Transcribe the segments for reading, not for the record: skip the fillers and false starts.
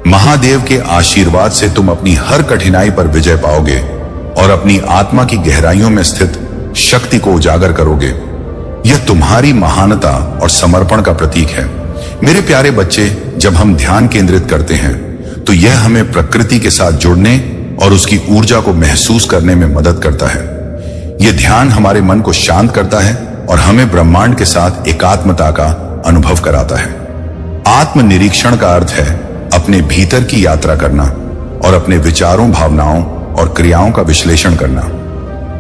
महादेव के आशीर्वाद से तुम अपनी हर कठिनाई पर विजय पाओगे और अपनी आत्मा की गहराइयों में स्थित शक्ति को उजागर करोगे। यह तुम्हारी महानता और समर्पण का प्रतीक है। मेरे प्यारे बच्चे, जब हम ध्यान केंद्रित करते हैं तो यह हमें प्रकृति के साथ जुड़ने और उसकी ऊर्जा को महसूस करने में मदद करता है। यह ध्यान हमारे मन को शांत करता है और हमें ब्रह्मांड के साथ एकात्मता का अनुभव कराता है। आत्मनिरीक्षण का अर्थ है अपने भीतर की यात्रा करना और अपने विचारों, भावनाओं और क्रियाओं का विश्लेषण करना।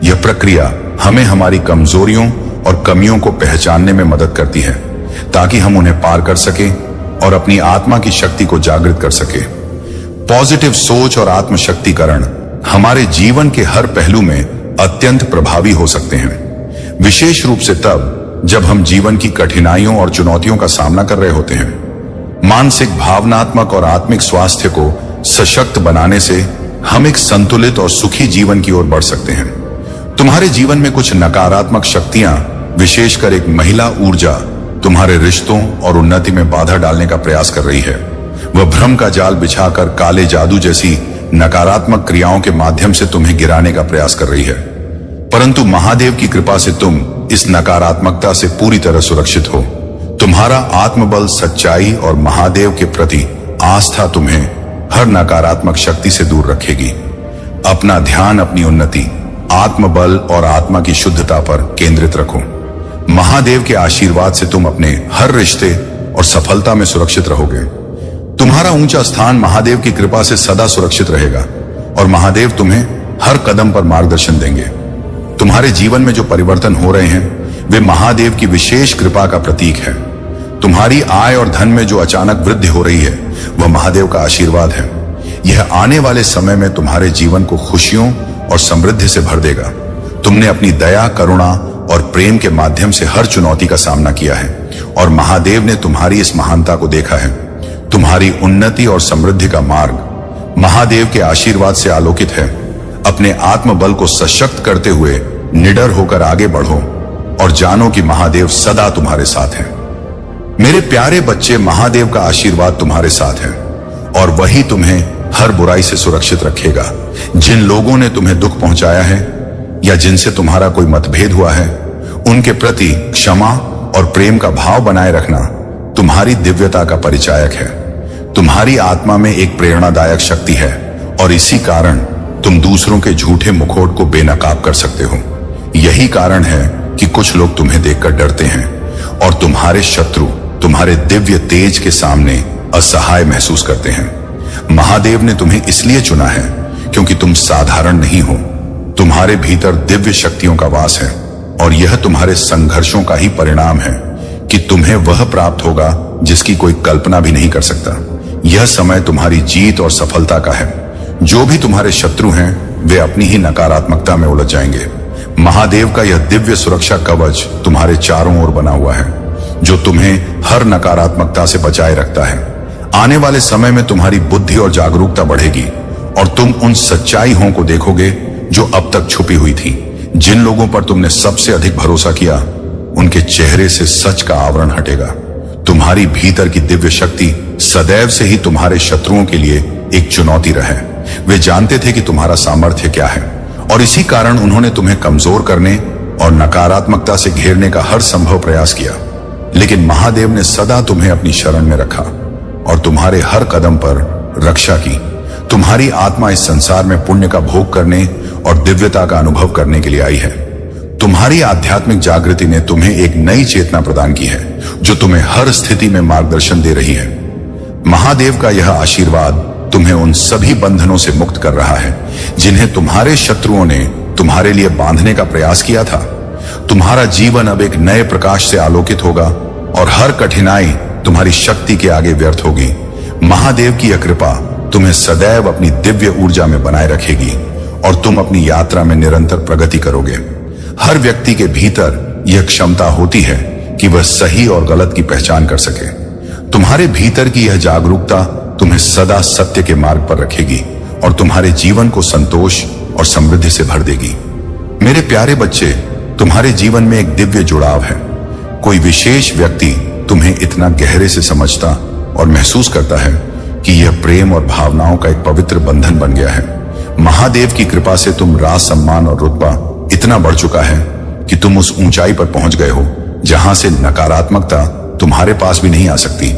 यह प्रक्रिया हमें हमारी कमजोरियों और कमियों को पहचानने में मदद करती है ताकि हम उन्हें पार कर सकें और अपनी आत्मा की शक्ति को जागृत कर सकें। पॉजिटिव सोच और आत्मशक्तिकरण हमारे जीवन के हर पहलू में अत्यंत प्रभावी हो सकते हैं, विशेष रूप से तब जब हम जीवन की कठिनाइयों और चुनौतियों का सामना कर रहे होते हैं। मानसिक, भावनात्मक और आत्मिक स्वास्थ्य को सशक्त बनाने से हम एक संतुलित और सुखी जीवन की ओर बढ़ सकते हैं। तुम्हारे जीवन में कुछ नकारात्मक शक्तियां, विशेषकर एक महिला ऊर्जा, तुम्हारे रिश्तों और उन्नति में बाधा डालने का प्रयास कर रही है। वह भ्रम का जाल बिछाकर काले जादू जैसी नकारात्मक क्रियाओं के माध्यम से तुम्हें गिराने का प्रयास कर रही है। परंतु महादेव की कृपा से तुम इस नकारात्मकता से पूरी तरह सुरक्षित हो। तुम्हारा आत्मबल, सच्चाई और महादेव के प्रति आस्था तुम्हें हर नकारात्मक शक्ति से दूर रखेगी। अपना ध्यान अपनी उन्नति, आत्मबल और आत्मा की शुद्धता पर केंद्रित रखो। महादेव के आशीर्वाद से तुम अपने हर रिश्ते और सफलता में सुरक्षित रहोगे। तुम्हारा ऊंचा स्थान महादेव की कृपा से सदा सुरक्षित रहेगा और महादेव तुम्हें हर कदम पर मार्गदर्शन देंगे। तुम्हारे जीवन में जो परिवर्तन हो रहे हैं वे महादेव की विशेष कृपा का प्रतीक है। तुम्हारी आय और धन में जो अचानक वृद्धि हो रही है वह महादेव का आशीर्वाद है। यह आने वाले समय में तुम्हारे जीवन को खुशियों और समृद्धि से भर देगा। तुमने अपनी दया, करुणा और प्रेम के माध्यम से हर चुनौती का सामना किया है और महादेव ने तुम्हारी इस महानता को देखा है। तुम्हारी उन्नति और समृद्धि का मार्ग महादेव के आशीर्वाद से आलोकित है। अपने आत्मबल को सशक्त करते हुए निडर होकर आगे बढ़ो और जानो कि महादेव सदा तुम्हारे साथ है। मेरे प्यारे बच्चे, महादेव का आशीर्वाद तुम्हारे साथ है और वही तुम्हें हर बुराई से सुरक्षित रखेगा। जिन लोगों ने तुम्हें दुख पहुंचाया है या जिनसे तुम्हारा कोई मतभेद हुआ है, उनके प्रति क्षमा और प्रेम का भाव बनाए रखना तुम्हारी दिव्यता का परिचायक है। तुम्हारी आत्मा में एक प्रेरणादायक शक्ति है और इसी कारण तुम दूसरों के झूठे मुखौट को बेनकाब कर सकते हो। यही कारण है कि कुछ लोग तुम्हें देखकर डरते हैं और तुम्हारे शत्रु तुम्हारे दिव्य तेज के सामने असहाय महसूस करते हैं। महादेव ने तुम्हें इसलिए चुना है क्योंकि तुम साधारण नहीं हो। तुम्हारे भीतर दिव्य शक्तियों का वास है और यह तुम्हारे संघर्षों का ही परिणाम है कि तुम्हें वह प्राप्त होगा जिसकी कोई कल्पना भी नहीं कर सकता। यह समय तुम्हारी जीत और सफलता का है। जो भी तुम्हारे शत्रु हैं वे अपनी ही नकारात्मकता में उलझ जाएंगे। महादेव का यह दिव्य सुरक्षा कवच तुम्हारे चारों ओर बना हुआ है जो तुम्हें हर नकारात्मकता से बचाए रखता है। आने वाले समय में तुम्हारी बुद्धि और जागरूकता बढ़ेगी और तुम उन सच्चाइयों को देखोगे जो अब तक छुपी हुई थी। जिन लोगों पर तुमने सबसे अधिक भरोसा किया उनके चेहरे से सच का आवरण हटेगा। तुम्हारी भीतर की दिव्य शक्ति सदैव से ही तुम्हारे शत्रुओं के लिए एक चुनौती रहे। वे जानते थे कि तुम्हारा सामर्थ्य क्या है और इसी कारण उन्होंने तुम्हें कमजोर करने और नकारात्मकता से घेरने का हर संभव प्रयास किया। लेकिन महादेव ने सदा तुम्हें अपनी शरण में रखा और तुम्हारे हर कदम पर रक्षा की। तुम्हारी आत्मा इस संसार में पुण्य का भोग करने और दिव्यता का अनुभव करने के लिए आई है। तुम्हारी आध्यात्मिक जागृति ने तुम्हें एक नई चेतना प्रदान की है जो तुम्हें हर स्थिति में मार्गदर्शन दे रही है। महादेव का यह आशीर्वाद तुम्हें उन सभी बंधनों से मुक्त कर रहा है जिन्हें तुम्हारे शत्रुओं ने तुम्हारे लिए बांधने का प्रयास किया था। तुम्हारा जीवन अब एक नए प्रकाश से आलोकित होगा और हर कठिनाई तुम्हारी शक्ति के आगे व्यर्थ होगी। महादेव की यह कृपा तुम्हें सदैव अपनी दिव्य ऊर्जा में बनाए रखेगी और तुम अपनी यात्रा में निरंतर प्रगति करोगे। हर व्यक्ति के भीतर यह क्षमता होती है कि वह सही और गलत की पहचान कर सके। तुम्हारे भीतर की यह जागरूकता तुम्हें सदा सत्य के मार्ग पर रखेगी और तुम्हारे जीवन को संतोष और समृद्धि से भर देगी। मेरे प्यारे बच्चे, तुम्हारे जीवन में एक दिव्य जुड़ाव है। कोई विशेष व्यक्ति तुम्हें इतना गहरे से समझता और महसूस करता है कि यह प्रेम और भावनाओं का एक पवित्र बंधन बन गया है। महादेव की कृपा से तुम राज, सम्मान और रुतबा इतना बढ़ चुका है कि तुम उस ऊंचाई पर पहुंच गए हो जहां से नकारात्मकता तुम्हारे पास भी नहीं आ सकती।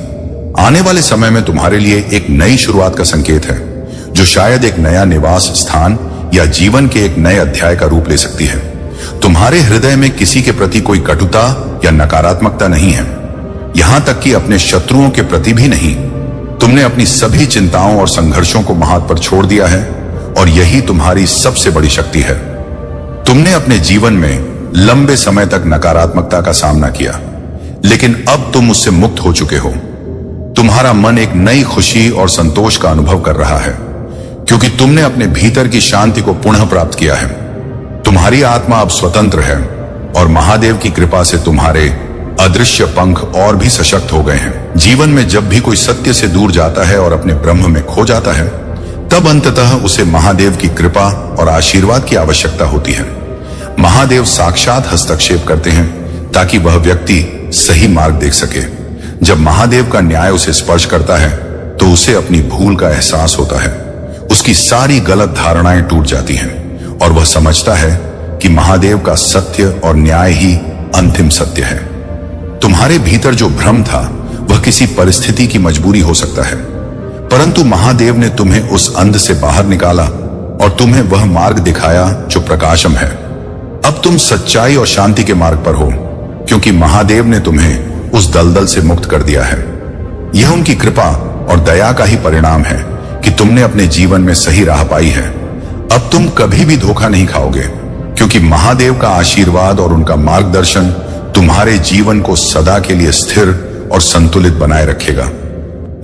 आने वाले समय में तुम्हारे लिए एक नई शुरुआत का संकेत है, जो शायद एक नया निवास स्थान या जीवन के एक नए अध्याय का रूप ले सकती है। तुम्हारे हृदय में किसी के प्रति कोई कटुता या नकारात्मकता नहीं है, यहां तक कि अपने शत्रुओं के प्रति भी नहीं। तुमने अपनी सभी चिंताओं और संघर्षों को महात पर छोड़ दिया है और यही तुम्हारी सबसे बड़ी शक्ति है। तुमने अपने जीवन में लंबे समय तक नकारात्मकता का सामना किया, लेकिन अब तुम उससे मुक्त हो चुके हो। तुम्हारा मन एक नई खुशी और संतोष का अनुभव कर रहा है, क्योंकि तुमने अपने भीतर की शांति को पुनः प्राप्त किया है। तुम्हारी आत्मा अब स्वतंत्र है और महादेव की कृपा से तुम्हारे अदृश्य पंख और भी सशक्त हो गए हैं। जीवन में जब भी कोई सत्य से दूर जाता है और अपने ब्रह्म में खो जाता है, तब अंततः उसे महादेव की कृपा और आशीर्वाद की आवश्यकता होती है। महादेव साक्षात हस्तक्षेप करते हैं ताकि वह व्यक्ति सही मार्ग देख सके। जब महादेव का न्याय उसे स्पर्श करता है तो उसे अपनी भूल का एहसास होता है। उसकी सारी गलत धारणाएं टूट जाती हैं और वह समझता है कि महादेव का सत्य और न्याय ही अंतिम सत्य है। तुम्हारे भीतर जो भ्रम था वह किसी परिस्थिति की मजबूरी हो सकता है, परंतु महादेव ने तुम्हें उस अंध से बाहर निकाला और तुम्हें वह मार्ग दिखाया जो प्रकाशम है। अब तुम सच्चाई और शांति के मार्ग पर हो, क्योंकि महादेव ने तुम्हें उस दलदल से मुक्त कर दिया है। यह उनकी कृपा और दया का ही परिणाम है कि तुमने अपने जीवन में सही राह पाई है। अब तुम कभी भी धोखा नहीं खाओगे, क्योंकि महादेव का आशीर्वाद और उनका मार्गदर्शन तुम्हारे जीवन को सदा के लिए स्थिर और संतुलित बनाए रखेगा।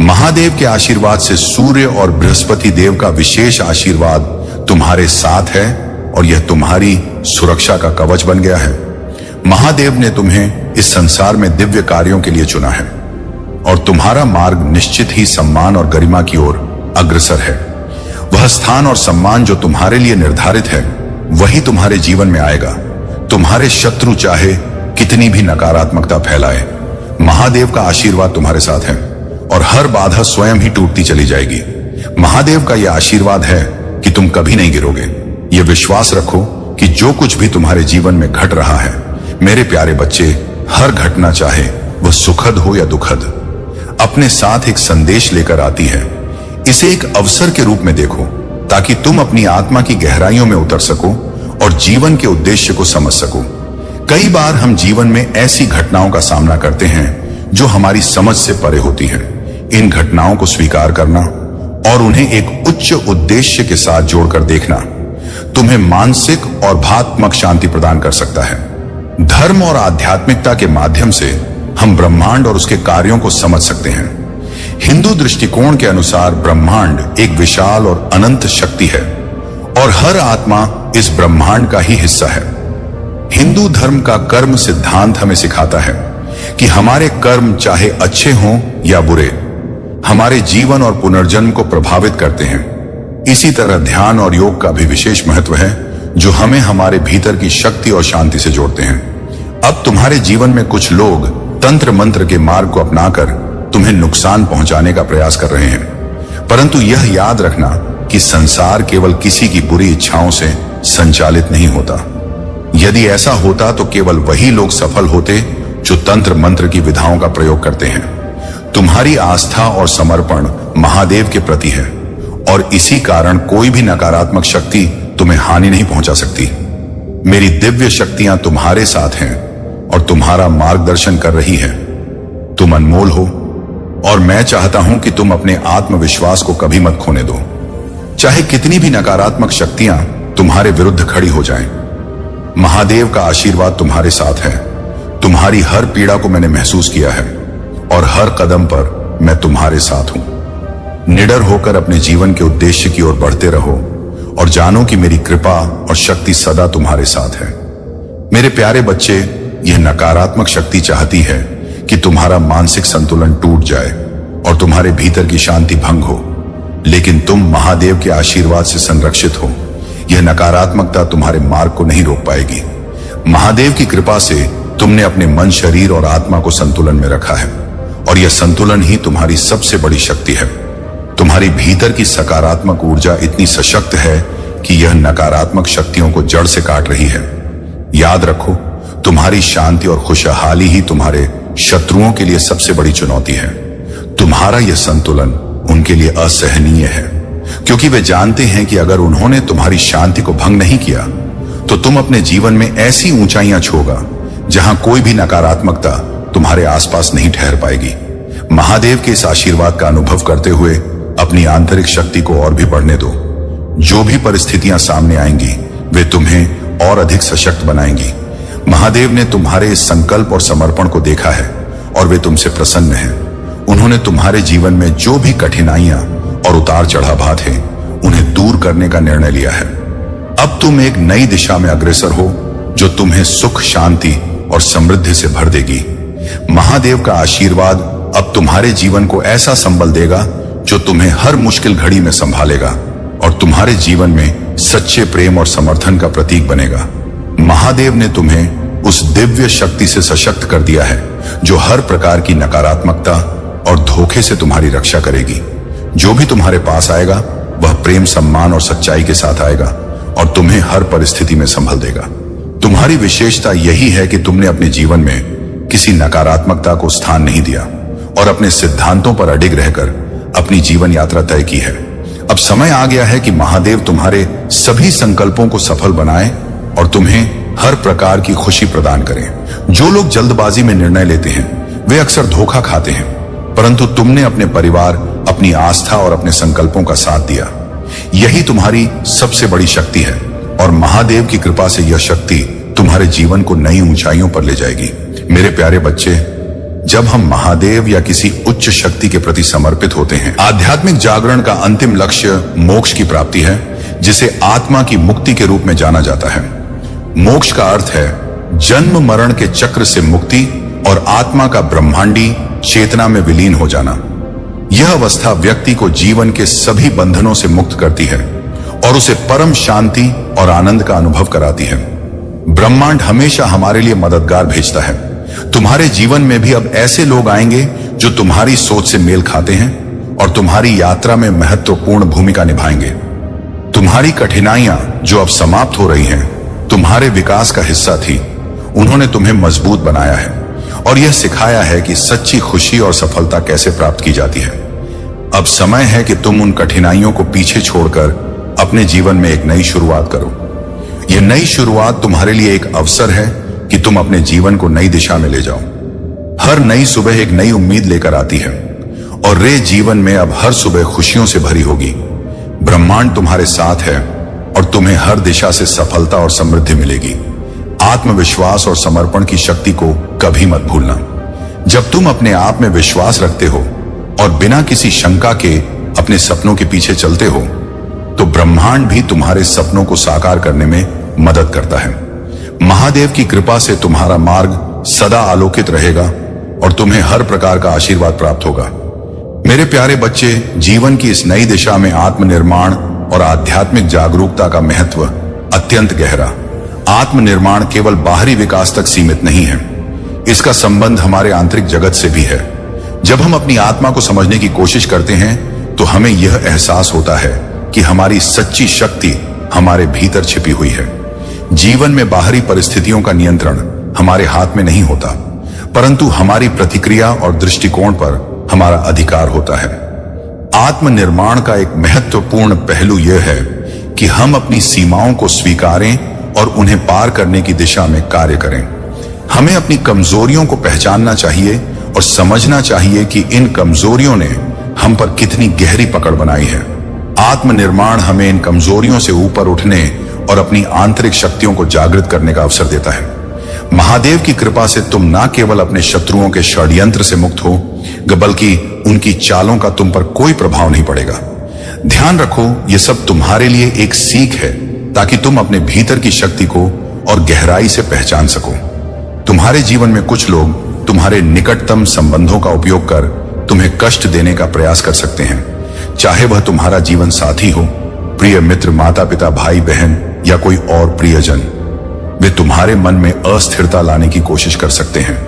महादेव के आशीर्वाद से सूर्य और बृहस्पति देव का विशेष आशीर्वाद तुम्हारे साथ है और यह तुम्हारी सुरक्षा का कवच बन गया है। महादेव ने तुम्हें इस संसार में दिव्य कार्यों के लिए चुना है और तुम्हारा मार्ग निश्चित ही सम्मान और गरिमा की ओर अग्रसर है। वह स्थान और सम्मान जो तुम्हारे लिए निर्धारित है वही तुम्हारे जीवन में आएगा। तुम्हारे शत्रु चाहे कितनी भी नकारात्मकता फैलाए, महादेव का आशीर्वाद तुम्हारे साथ है और हर बाधा स्वयं ही टूटती चली जाएगी। महादेव का यह आशीर्वाद है कि तुम कभी नहीं गिरोगे। यह विश्वास रखो कि जो कुछ भी तुम्हारे जीवन में घट रहा है, मेरे प्यारे बच्चे, हर घटना चाहे वह सुखद हो या दुखद, अपने साथ एक संदेश लेकर आती है। इसे एक अवसर के रूप में देखो ताकि तुम अपनी आत्मा की गहराइयों में उतर सको और जीवन के उद्देश्य को समझ सको। कई बार हम जीवन में ऐसी घटनाओं का सामना करते हैं जो हमारी समझ से परे होती हैं। इन घटनाओं को स्वीकार करना और उन्हें एक उच्च उद्देश्य के साथ जोड़कर देखना तुम्हें मानसिक और भावनात्मक शांति प्रदान कर सकता है। धर्म और आध्यात्मिकता के माध्यम से हम ब्रह्मांड और उसके कार्यों को समझ सकते हैं। हिंदू दृष्टिकोण के अनुसार ब्रह्मांड एक विशाल और अनंत शक्ति है और हर आत्मा इस ब्रह्मांड का ही हिस्सा है। हिंदू धर्म का कर्म सिद्धांत हमें सिखाता है कि हमारे कर्म चाहे अच्छे हों या बुरे, हमारे जीवन और पुनर्जन्म को प्रभावित करते हैं। इसी तरह ध्यान और योग का भी विशेष महत्व है जो हमें हमारे भीतर की शक्ति और शांति से जोड़ते हैं। अब तुम्हारे जीवन में कुछ लोग तंत्र मंत्र के मार्ग को अपनाकर तुम्हें नुकसान पहुंचाने का प्रयास कर रहे हैं, परंतु यह याद रखना कि संसार केवल किसी की बुरी इच्छाओं से संचालित नहीं होता। यदि ऐसा होता तो केवल वही लोग सफल होते जो तंत्र मंत्र की विधाओं का प्रयोग करते हैं। तुम्हारी आस्था और समर्पण महादेव के प्रति है और इसी कारण कोई भी नकारात्मक शक्ति तुम्हें हानि नहीं पहुंचा सकती। मेरी दिव्य शक्तियां तुम्हारे साथ हैं और तुम्हारा मार्गदर्शन कर रही है। तुम अनमोल हो और मैं चाहता हूं कि तुम अपने आत्मविश्वास को कभी मत खोने दो। चाहे कितनी भी नकारात्मक शक्तियां तुम्हारे विरुद्ध खड़ी हो जाएं, महादेव का आशीर्वाद तुम्हारे साथ है। तुम्हारी हर पीड़ा को मैंने महसूस किया है और हर कदम पर मैं तुम्हारे साथ हूं। निडर होकर अपने जीवन के उद्देश्य की ओर बढ़ते रहो और जानो कि मेरी कृपा और शक्ति सदा तुम्हारे साथ है। मेरे प्यारे बच्चे, यह नकारात्मक शक्ति चाहती है कि तुम्हारा मानसिक संतुलन टूट जाए और तुम्हारे भीतर की शांति भंग हो, लेकिन तुम महादेव के आशीर्वाद से संरक्षित हो। यह नकारात्मकता तुम्हारे मार्ग को नहीं रोक पाएगी। महादेव की कृपा से तुमने अपने मन, शरीर और आत्मा को संतुलन में रखा है और यह संतुलन ही तुम्हारी सबसे बड़ी शक्ति है। तुम्हारी भीतर की सकारात्मक ऊर्जा इतनी सशक्त है कि यह नकारात्मक शक्तियों को जड़ से काट रही है। याद रखो, तुम्हारी शांति और खुशहाली ही तुम्हारे शत्रुओं के लिए सबसे बड़ी चुनौती है। तुम्हारा यह संतुलन उनके लिए असहनीय है, क्योंकि वे जानते हैं कि अगर उन्होंने तुम्हारी शांति को भंग नहीं किया तो तुम अपने जीवन में ऐसी ऊंचाइयां छूओगा जहां कोई भी नकारात्मकता तुम्हारे आसपास नहीं ठहर पाएगी। महादेव के इस आशीर्वाद का अनुभव करते हुए अपनी आंतरिक शक्ति को और भी बढ़ने दो। जो भी परिस्थितियां सामने आएंगी वे तुम्हें और अधिक सशक्त बनाएंगी। महादेव ने तुम्हारे इस संकल्प और समर्पण को देखा है और वे तुमसे प्रसन्न हैं। उन्होंने तुम्हारे जीवन में जो भी कठिनाइयां और उतार चढ़ाव थे उन्हें दूर करने का निर्णय लिया है। अब तुम एक नई दिशा में अग्रसर हो जो तुम्हें सुख, शांति और समृद्धि से भर देगी। महादेव का आशीर्वाद अब तुम्हारे जीवन को ऐसा संबल देगा जो तुम्हें हर मुश्किल घड़ी में संभालेगा और तुम्हारे जीवन में सच्चे प्रेम और समर्थन का प्रतीक बनेगा। महादेव ने तुम्हें उस दिव्य शक्ति से सशक्त कर दिया है जो हर प्रकार की नकारात्मकता और धोखे से तुम्हारी रक्षा करेगी। जो भी तुम्हारे पास आएगा वह प्रेम, सम्मान और सच्चाई के साथ आएगा और तुम्हें हर परिस्थिति में संभल देगा। तुम्हारी विशेषता यही है कि तुमने अपने जीवन में किसी नकारात्मकता को स्थान नहीं दिया और अपने सिद्धांतों पर अडिग रहकर अपनी जीवन यात्रा तय की है। अब समय आ गया है कि महादेव तुम्हारे सभी संकल्पों को सफल बनाए और तुम्हें हर प्रकार की खुशी प्रदान करें। जो लोग जल्दबाजी में निर्णय लेते हैं वे अक्सर धोखा खाते हैं, परंतु तुमने अपने परिवार, अपनी आस्था और अपने संकल्पों का साथ दिया। यही तुम्हारी सबसे बड़ी शक्ति है और महादेव की कृपा से यह शक्ति तुम्हारे जीवन को नई ऊंचाइयों पर ले जाएगी। मेरे प्यारे बच्चे, जब हम महादेव या किसी उच्च शक्ति के प्रति समर्पित होते हैं, आध्यात्मिक जागरण का अंतिम लक्ष्य मोक्ष की प्राप्ति है, जिसे आत्मा की मुक्ति के रूप में जाना जाता है। मोक्ष का अर्थ है जन्म मरण के चक्र से मुक्ति और आत्मा का ब्रह्मांडी चेतना में विलीन हो जाना। यह अवस्था व्यक्ति को जीवन के सभी बंधनों से मुक्त करती है और उसे परम शांति और आनंद का अनुभव कराती है। ब्रह्मांड हमेशा हमारे लिए मददगार भेजता है। तुम्हारे जीवन में भी अब ऐसे लोग आएंगे जो तुम्हारी सोच से मेल खाते हैं और तुम्हारी यात्रा में महत्वपूर्ण भूमिका निभाएंगे। तुम्हारी कठिनाइयां जो अब समाप्त हो रही हैं, तुम्हारे विकास का हिस्सा थी। उन्होंने तुम्हें मजबूत बनाया है और यह सिखाया है कि सच्ची खुशी और सफलता कैसे प्राप्त की जाती है। अब समय है कि तुम उन कठिनाइयों को पीछे छोड़कर अपने जीवन में एक नई शुरुआत करो। यह नई शुरुआत तुम्हारे लिए एक अवसर है कि तुम अपने जीवन को नई दिशा में ले जाओ। हर नई सुबह एक नई उम्मीद लेकर आती है और रे जीवन में अब हर सुबह खुशियों से भरी होगी। ब्रह्मांड तुम्हारे साथ है और तुम्हें हर दिशा से सफलता और समृद्धि मिलेगी। आत्मविश्वास और समर्पण की शक्ति को कभी मत भूलना। जब तुम अपने आप में विश्वास रखते हो और बिना किसी शंका के अपने सपनों के पीछे चलते हो, तो ब्रह्मांड भी तुम्हारे सपनों को साकार करने में मदद करता है। महादेव की कृपा से तुम्हारा मार्ग सदा आलोकित रहेगा और तुम्हें हर प्रकार का आशीर्वाद प्राप्त होगा। मेरे प्यारे बच्चे, जीवन की इस नई दिशा में आत्मनिर्माण और आध्यात्मिक जागरूकता का महत्व अत्यंत गहरा। आत्मनिर्माण केवल बाहरी विकास तक सीमित नहीं है, इसका संबंध हमारे आंतरिक जगत से भी है। जब हम अपनी आत्मा को समझने की कोशिश करते हैं तो हमें यह एहसास होता है कि हमारी सच्ची शक्ति हमारे भीतर छिपी हुई है। जीवन में बाहरी परिस्थितियों का नियंत्रण हमारे हाथ में नहीं होता, परंतु हमारी प्रतिक्रिया और दृष्टिकोण पर हमारा अधिकार होता है। आत्मनिर्माण का एक महत्वपूर्ण पहलू यह है कि हम अपनी सीमाओं को स्वीकारें और उन्हें पार करने की दिशा में कार्य करें। हमें अपनी कमजोरियों को पहचानना चाहिए और समझना चाहिए कि इन कमजोरियों ने हम पर कितनी गहरी पकड़ बनाई है। आत्मनिर्माण हमें इन कमजोरियों से ऊपर उठने और अपनी आंतरिक शक्तियों को जागृत करने का अवसर देता है। महादेव की कृपा से तुम न केवल अपने शत्रुओं के षड्यंत्र से मुक्त हो, बल्कि उनकी चालों का तुम पर कोई प्रभाव नहीं पड़ेगा। ध्यान रखो, यह सब तुम्हारे लिए एक सीख है ताकि तुम अपने भीतर की शक्ति को और गहराई से पहचान सको। तुम्हारे जीवन में कुछ लोग तुम्हारे निकटतम संबंधों का उपयोग कर तुम्हें कष्ट देने का प्रयास कर सकते हैं, चाहे वह तुम्हारा जीवन साथी हो, प्रिय मित्र, माता पिता, भाई बहन या कोई और प्रियजन। वे तुम्हारे मन में अस्थिरता लाने की कोशिश कर सकते हैं।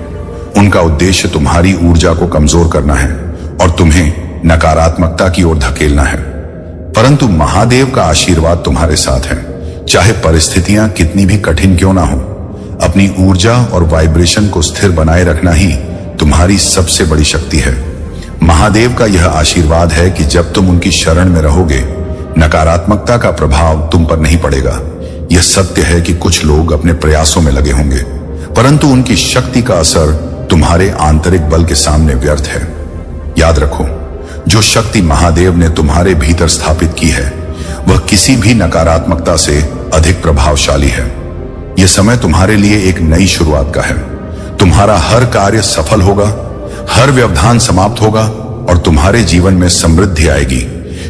उनका उद्देश्य तुम्हारी ऊर्जा को कमजोर करना है और तुम्हें नकारात्मकता की ओर धकेलना है। परंतु महादेव का आशीर्वाद तुम्हारे साथ है। चाहे परिस्थितियां कितनी भी कठिन क्यों ना हो, अपनी ऊर्जा और वाइब्रेशन को स्थिर बनाए रखना ही तुम्हारी सबसे बड़ी शक्ति है। महादेव का यह आशीर्वाद है कि जब तुम उनकी शरण में रहोगे, नकारात्मकता का प्रभाव तुम पर नहीं पड़ेगा। यह सत्य है कि कुछ लोग अपने प्रयासों में लगे होंगे, परंतु उनकी शक्ति का असर तुम्हारे आंतरिक बल के सामने व्यर्थ है। याद रखो, जो शक्ति महादेव ने तुम्हारे भीतर स्थापित की है, वह किसी भी नकारात्मकता से अधिक प्रभावशाली है। यह समय तुम्हारे लिए एक नई शुरुआत का है। तुम्हारा हर कार्य सफल होगा, हर व्यवधान समाप्त होगा और तुम्हारे जीवन में समृद्धि आएगी।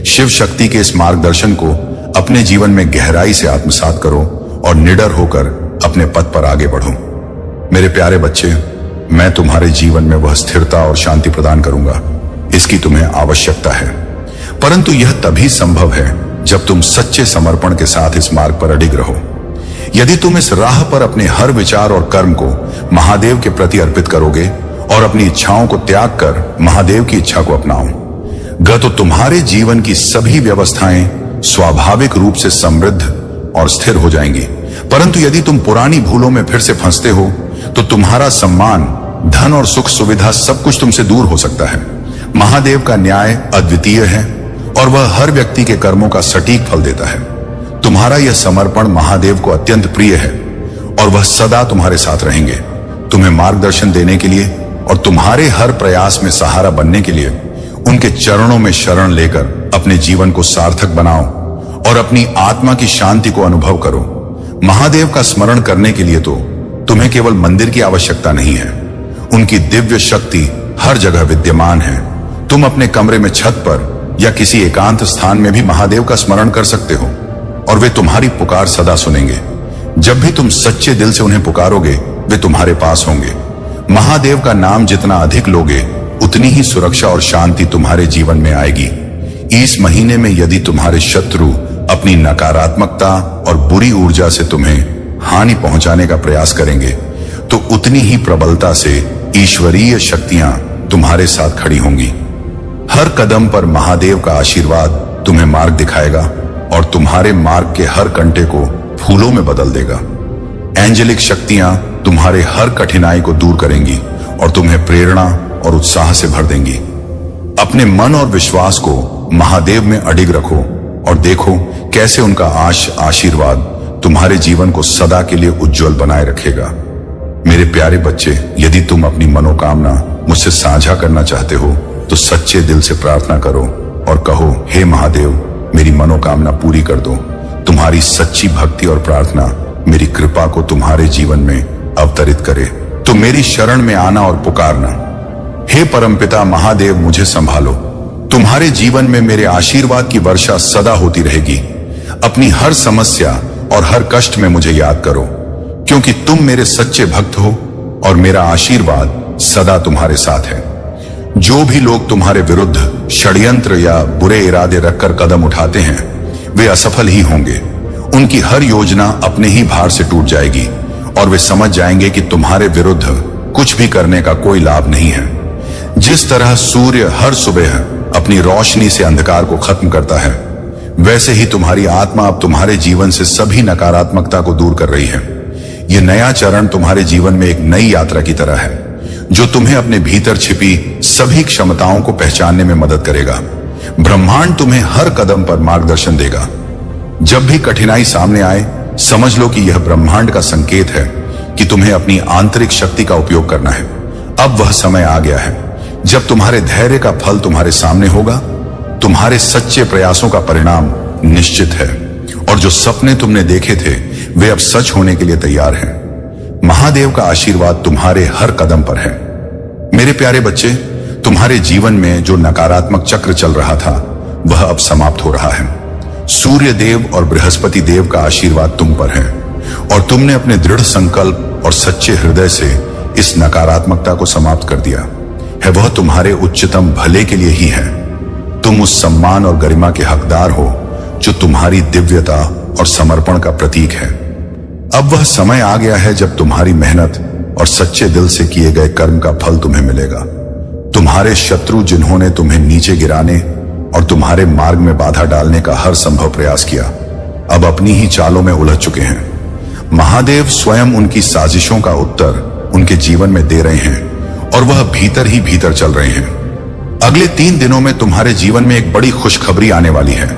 शिव शक्ति के इस मार्गदर्शन को अपने जीवन में गहराई से आत्मसात करो और निडर होकर अपने पथ पर आगे बढ़ो। मेरे प्यारे बच्चे, मैं तुम्हारे जीवन में वह स्थिरता और शांति प्रदान करूंगा, इसकी तुम्हें आवश्यकता है। परंतु यह तभी संभव है जब तुम सच्चे समर्पण के साथ इस मार्ग पर अडिग रहो। यदि तुम इस राह पर अपने हर विचार और कर्म को महादेव के प्रति अर्पित करोगे और अपनी इच्छाओं को त्याग कर महादेव की इच्छा को अपनाओ, तो तुम्हारे जीवन की सभी व्यवस्थाएं स्वाभाविक रूप से समृद्ध और स्थिर हो जाएंगी। परंतु यदि तुम पुरानी भूलों में फिर से फंसते हो, तो तुम्हारा सम्मान, धन और सुख सुविधा सब कुछ तुमसे दूर हो सकता है। महादेव का न्याय अद्वितीय है और वह हर व्यक्ति के कर्मों का सटीक फल देता है। तुम्हारा यह समर्पण महादेव को अत्यंत प्रिय है और वह सदा तुम्हारे साथ रहेंगे, तुम्हें मार्गदर्शन देने के लिए और तुम्हारे हर प्रयास में सहारा बनने के लिए। उनके चरणों में शरण लेकर अपने जीवन को सार्थक बनाओ और अपनी आत्मा की शांति को अनुभव करो। महादेव का स्मरण करने के लिए तो तुम्हें केवल मंदिर की आवश्यकता नहीं है, उनकी दिव्य शक्ति हर जगह विद्यमान है। तुम अपने कमरे में, छत पर या किसी एकांत स्थान में भी महादेव का स्मरण कर सकते हो और वे तुम्हारी पुकार सदा सुनेंगे। जब भी तुम सच्चे दिल से उन्हें पुकारोगे, वे तुम्हारे पास होंगे। महादेव का नाम जितना अधिक लोगे, उतनी ही सुरक्षा और शांति तुम्हारे जीवन में आएगी। इस महीने में यदि तुम्हारे शत्रु अपनी नकारात्मकता और बुरी ऊर्जा से तुम्हें हानि पहुंचाने का प्रयास करेंगे, तो उतनी ही प्रबलता से ईश्वरीय शक्तियां तुम्हारे साथ खड़ी होंगी। हर कदम पर महादेव का आशीर्वाद तुम्हें मार्ग दिखाएगा और तुम्हारे मार्ग के हर कंटे को फूलों में बदल देगा। एंजेलिक शक्तियां तुम्हारे हर कठिनाई को दूर करेंगी और तुम्हें प्रेरणा और उत्साह से भर देंगी। अपने मन और विश्वास को महादेव में अडिग रखो और देखो कैसे उनका आशीर्वाद तुम्हारे जीवन को सदा के लिए उज्जवल बनाए रखेगा। मेरे प्यारे बच्चे, यदि तुम अपनी मनोकामना मुझसे साझा करना चाहते हो, तो सच्चे दिल से प्रार्थना करो और कहो, हे महादेव, मेरी मनोकामना पूरी कर दो। तुम्हारी सच्ची भक्ति और प्रार्थना मेरी कृपा को तुम्हारे जीवन में अवतरित करे। तो मेरी शरण में आना और पुकारना, हे परमपिता महादेव, मुझे संभालो। तुम्हारे जीवन में मेरे आशीर्वाद की वर्षा सदा होती रहेगी। अपनी हर समस्या और हर कष्ट में मुझे याद करो, क्योंकि तुम मेरे सच्चे भक्त हो और मेरा आशीर्वाद सदा तुम्हारे साथ है। जो भी लोग तुम्हारे विरुद्ध षड्यंत्र या बुरे इरादे रखकर कदम उठाते हैं, वे असफल ही होंगे। उनकी हर योजना अपने ही भार से टूट जाएगी और वे समझ जाएंगे कि तुम्हारे विरुद्ध कुछ भी करने का कोई लाभ नहीं है। जिस तरह सूर्य हर सुबह अपनी रोशनी से अंधकार को खत्म करता है, वैसे ही तुम्हारी आत्मा अब तुम्हारे जीवन से सभी नकारात्मकता को दूर कर रही है। यह नया चरण तुम्हारे जीवन में एक नई यात्रा की तरह है, जो तुम्हें अपने भीतर छिपी सभी क्षमताओं को पहचानने में मदद करेगा। ब्रह्मांड तुम्हें हर कदम पर मार्गदर्शन देगा। जब भी कठिनाई सामने आए, समझ लो कि यह ब्रह्मांड का संकेत है कि तुम्हें अपनी आंतरिक शक्ति का उपयोग करना है। अब वह समय आ गया है जब तुम्हारे धैर्य का फल तुम्हारे सामने होगा। तुम्हारे सच्चे प्रयासों का परिणाम निश्चित है और जो सपने तुमने देखे थे, वे अब सच होने के लिए तैयार हैं। महादेव का आशीर्वाद तुम्हारे हर कदम पर है। मेरे प्यारे बच्चे, तुम्हारे जीवन में जो नकारात्मक चक्र चल रहा था, वह अब समाप्त हो रहा है। सूर्य देव और बृहस्पति देव का आशीर्वाद तुम पर है और तुमने अपने दृढ़ संकल्प और सच्चे हृदय से इस नकारात्मकता को समाप्त कर दिया है। वह तुम्हारे उच्चतम भले के लिए ही है। तुम उस सम्मान और गरिमा के हकदार हो जो तुम्हारी दिव्यता और समर्पण का प्रतीक है। अब वह समय आ गया है जब तुम्हारी मेहनत और सच्चे दिल से किए गए कर्म का फल तुम्हें मिलेगा। तुम्हारे शत्रु जिन्होंने तुम्हें नीचे गिराने और तुम्हारे मार्ग में बाधा डालने का हर संभव प्रयास किया, अब अपनी ही चालों में उलझ चुके हैं। महादेव स्वयं उनकी साजिशों का उत्तर उनके जीवन में दे रहे हैं और वह भीतर ही भीतर चल रहे हैं। अगले 3 दिनों में तुम्हारे जीवन में एक बड़ी खुशखबरी आने वाली है।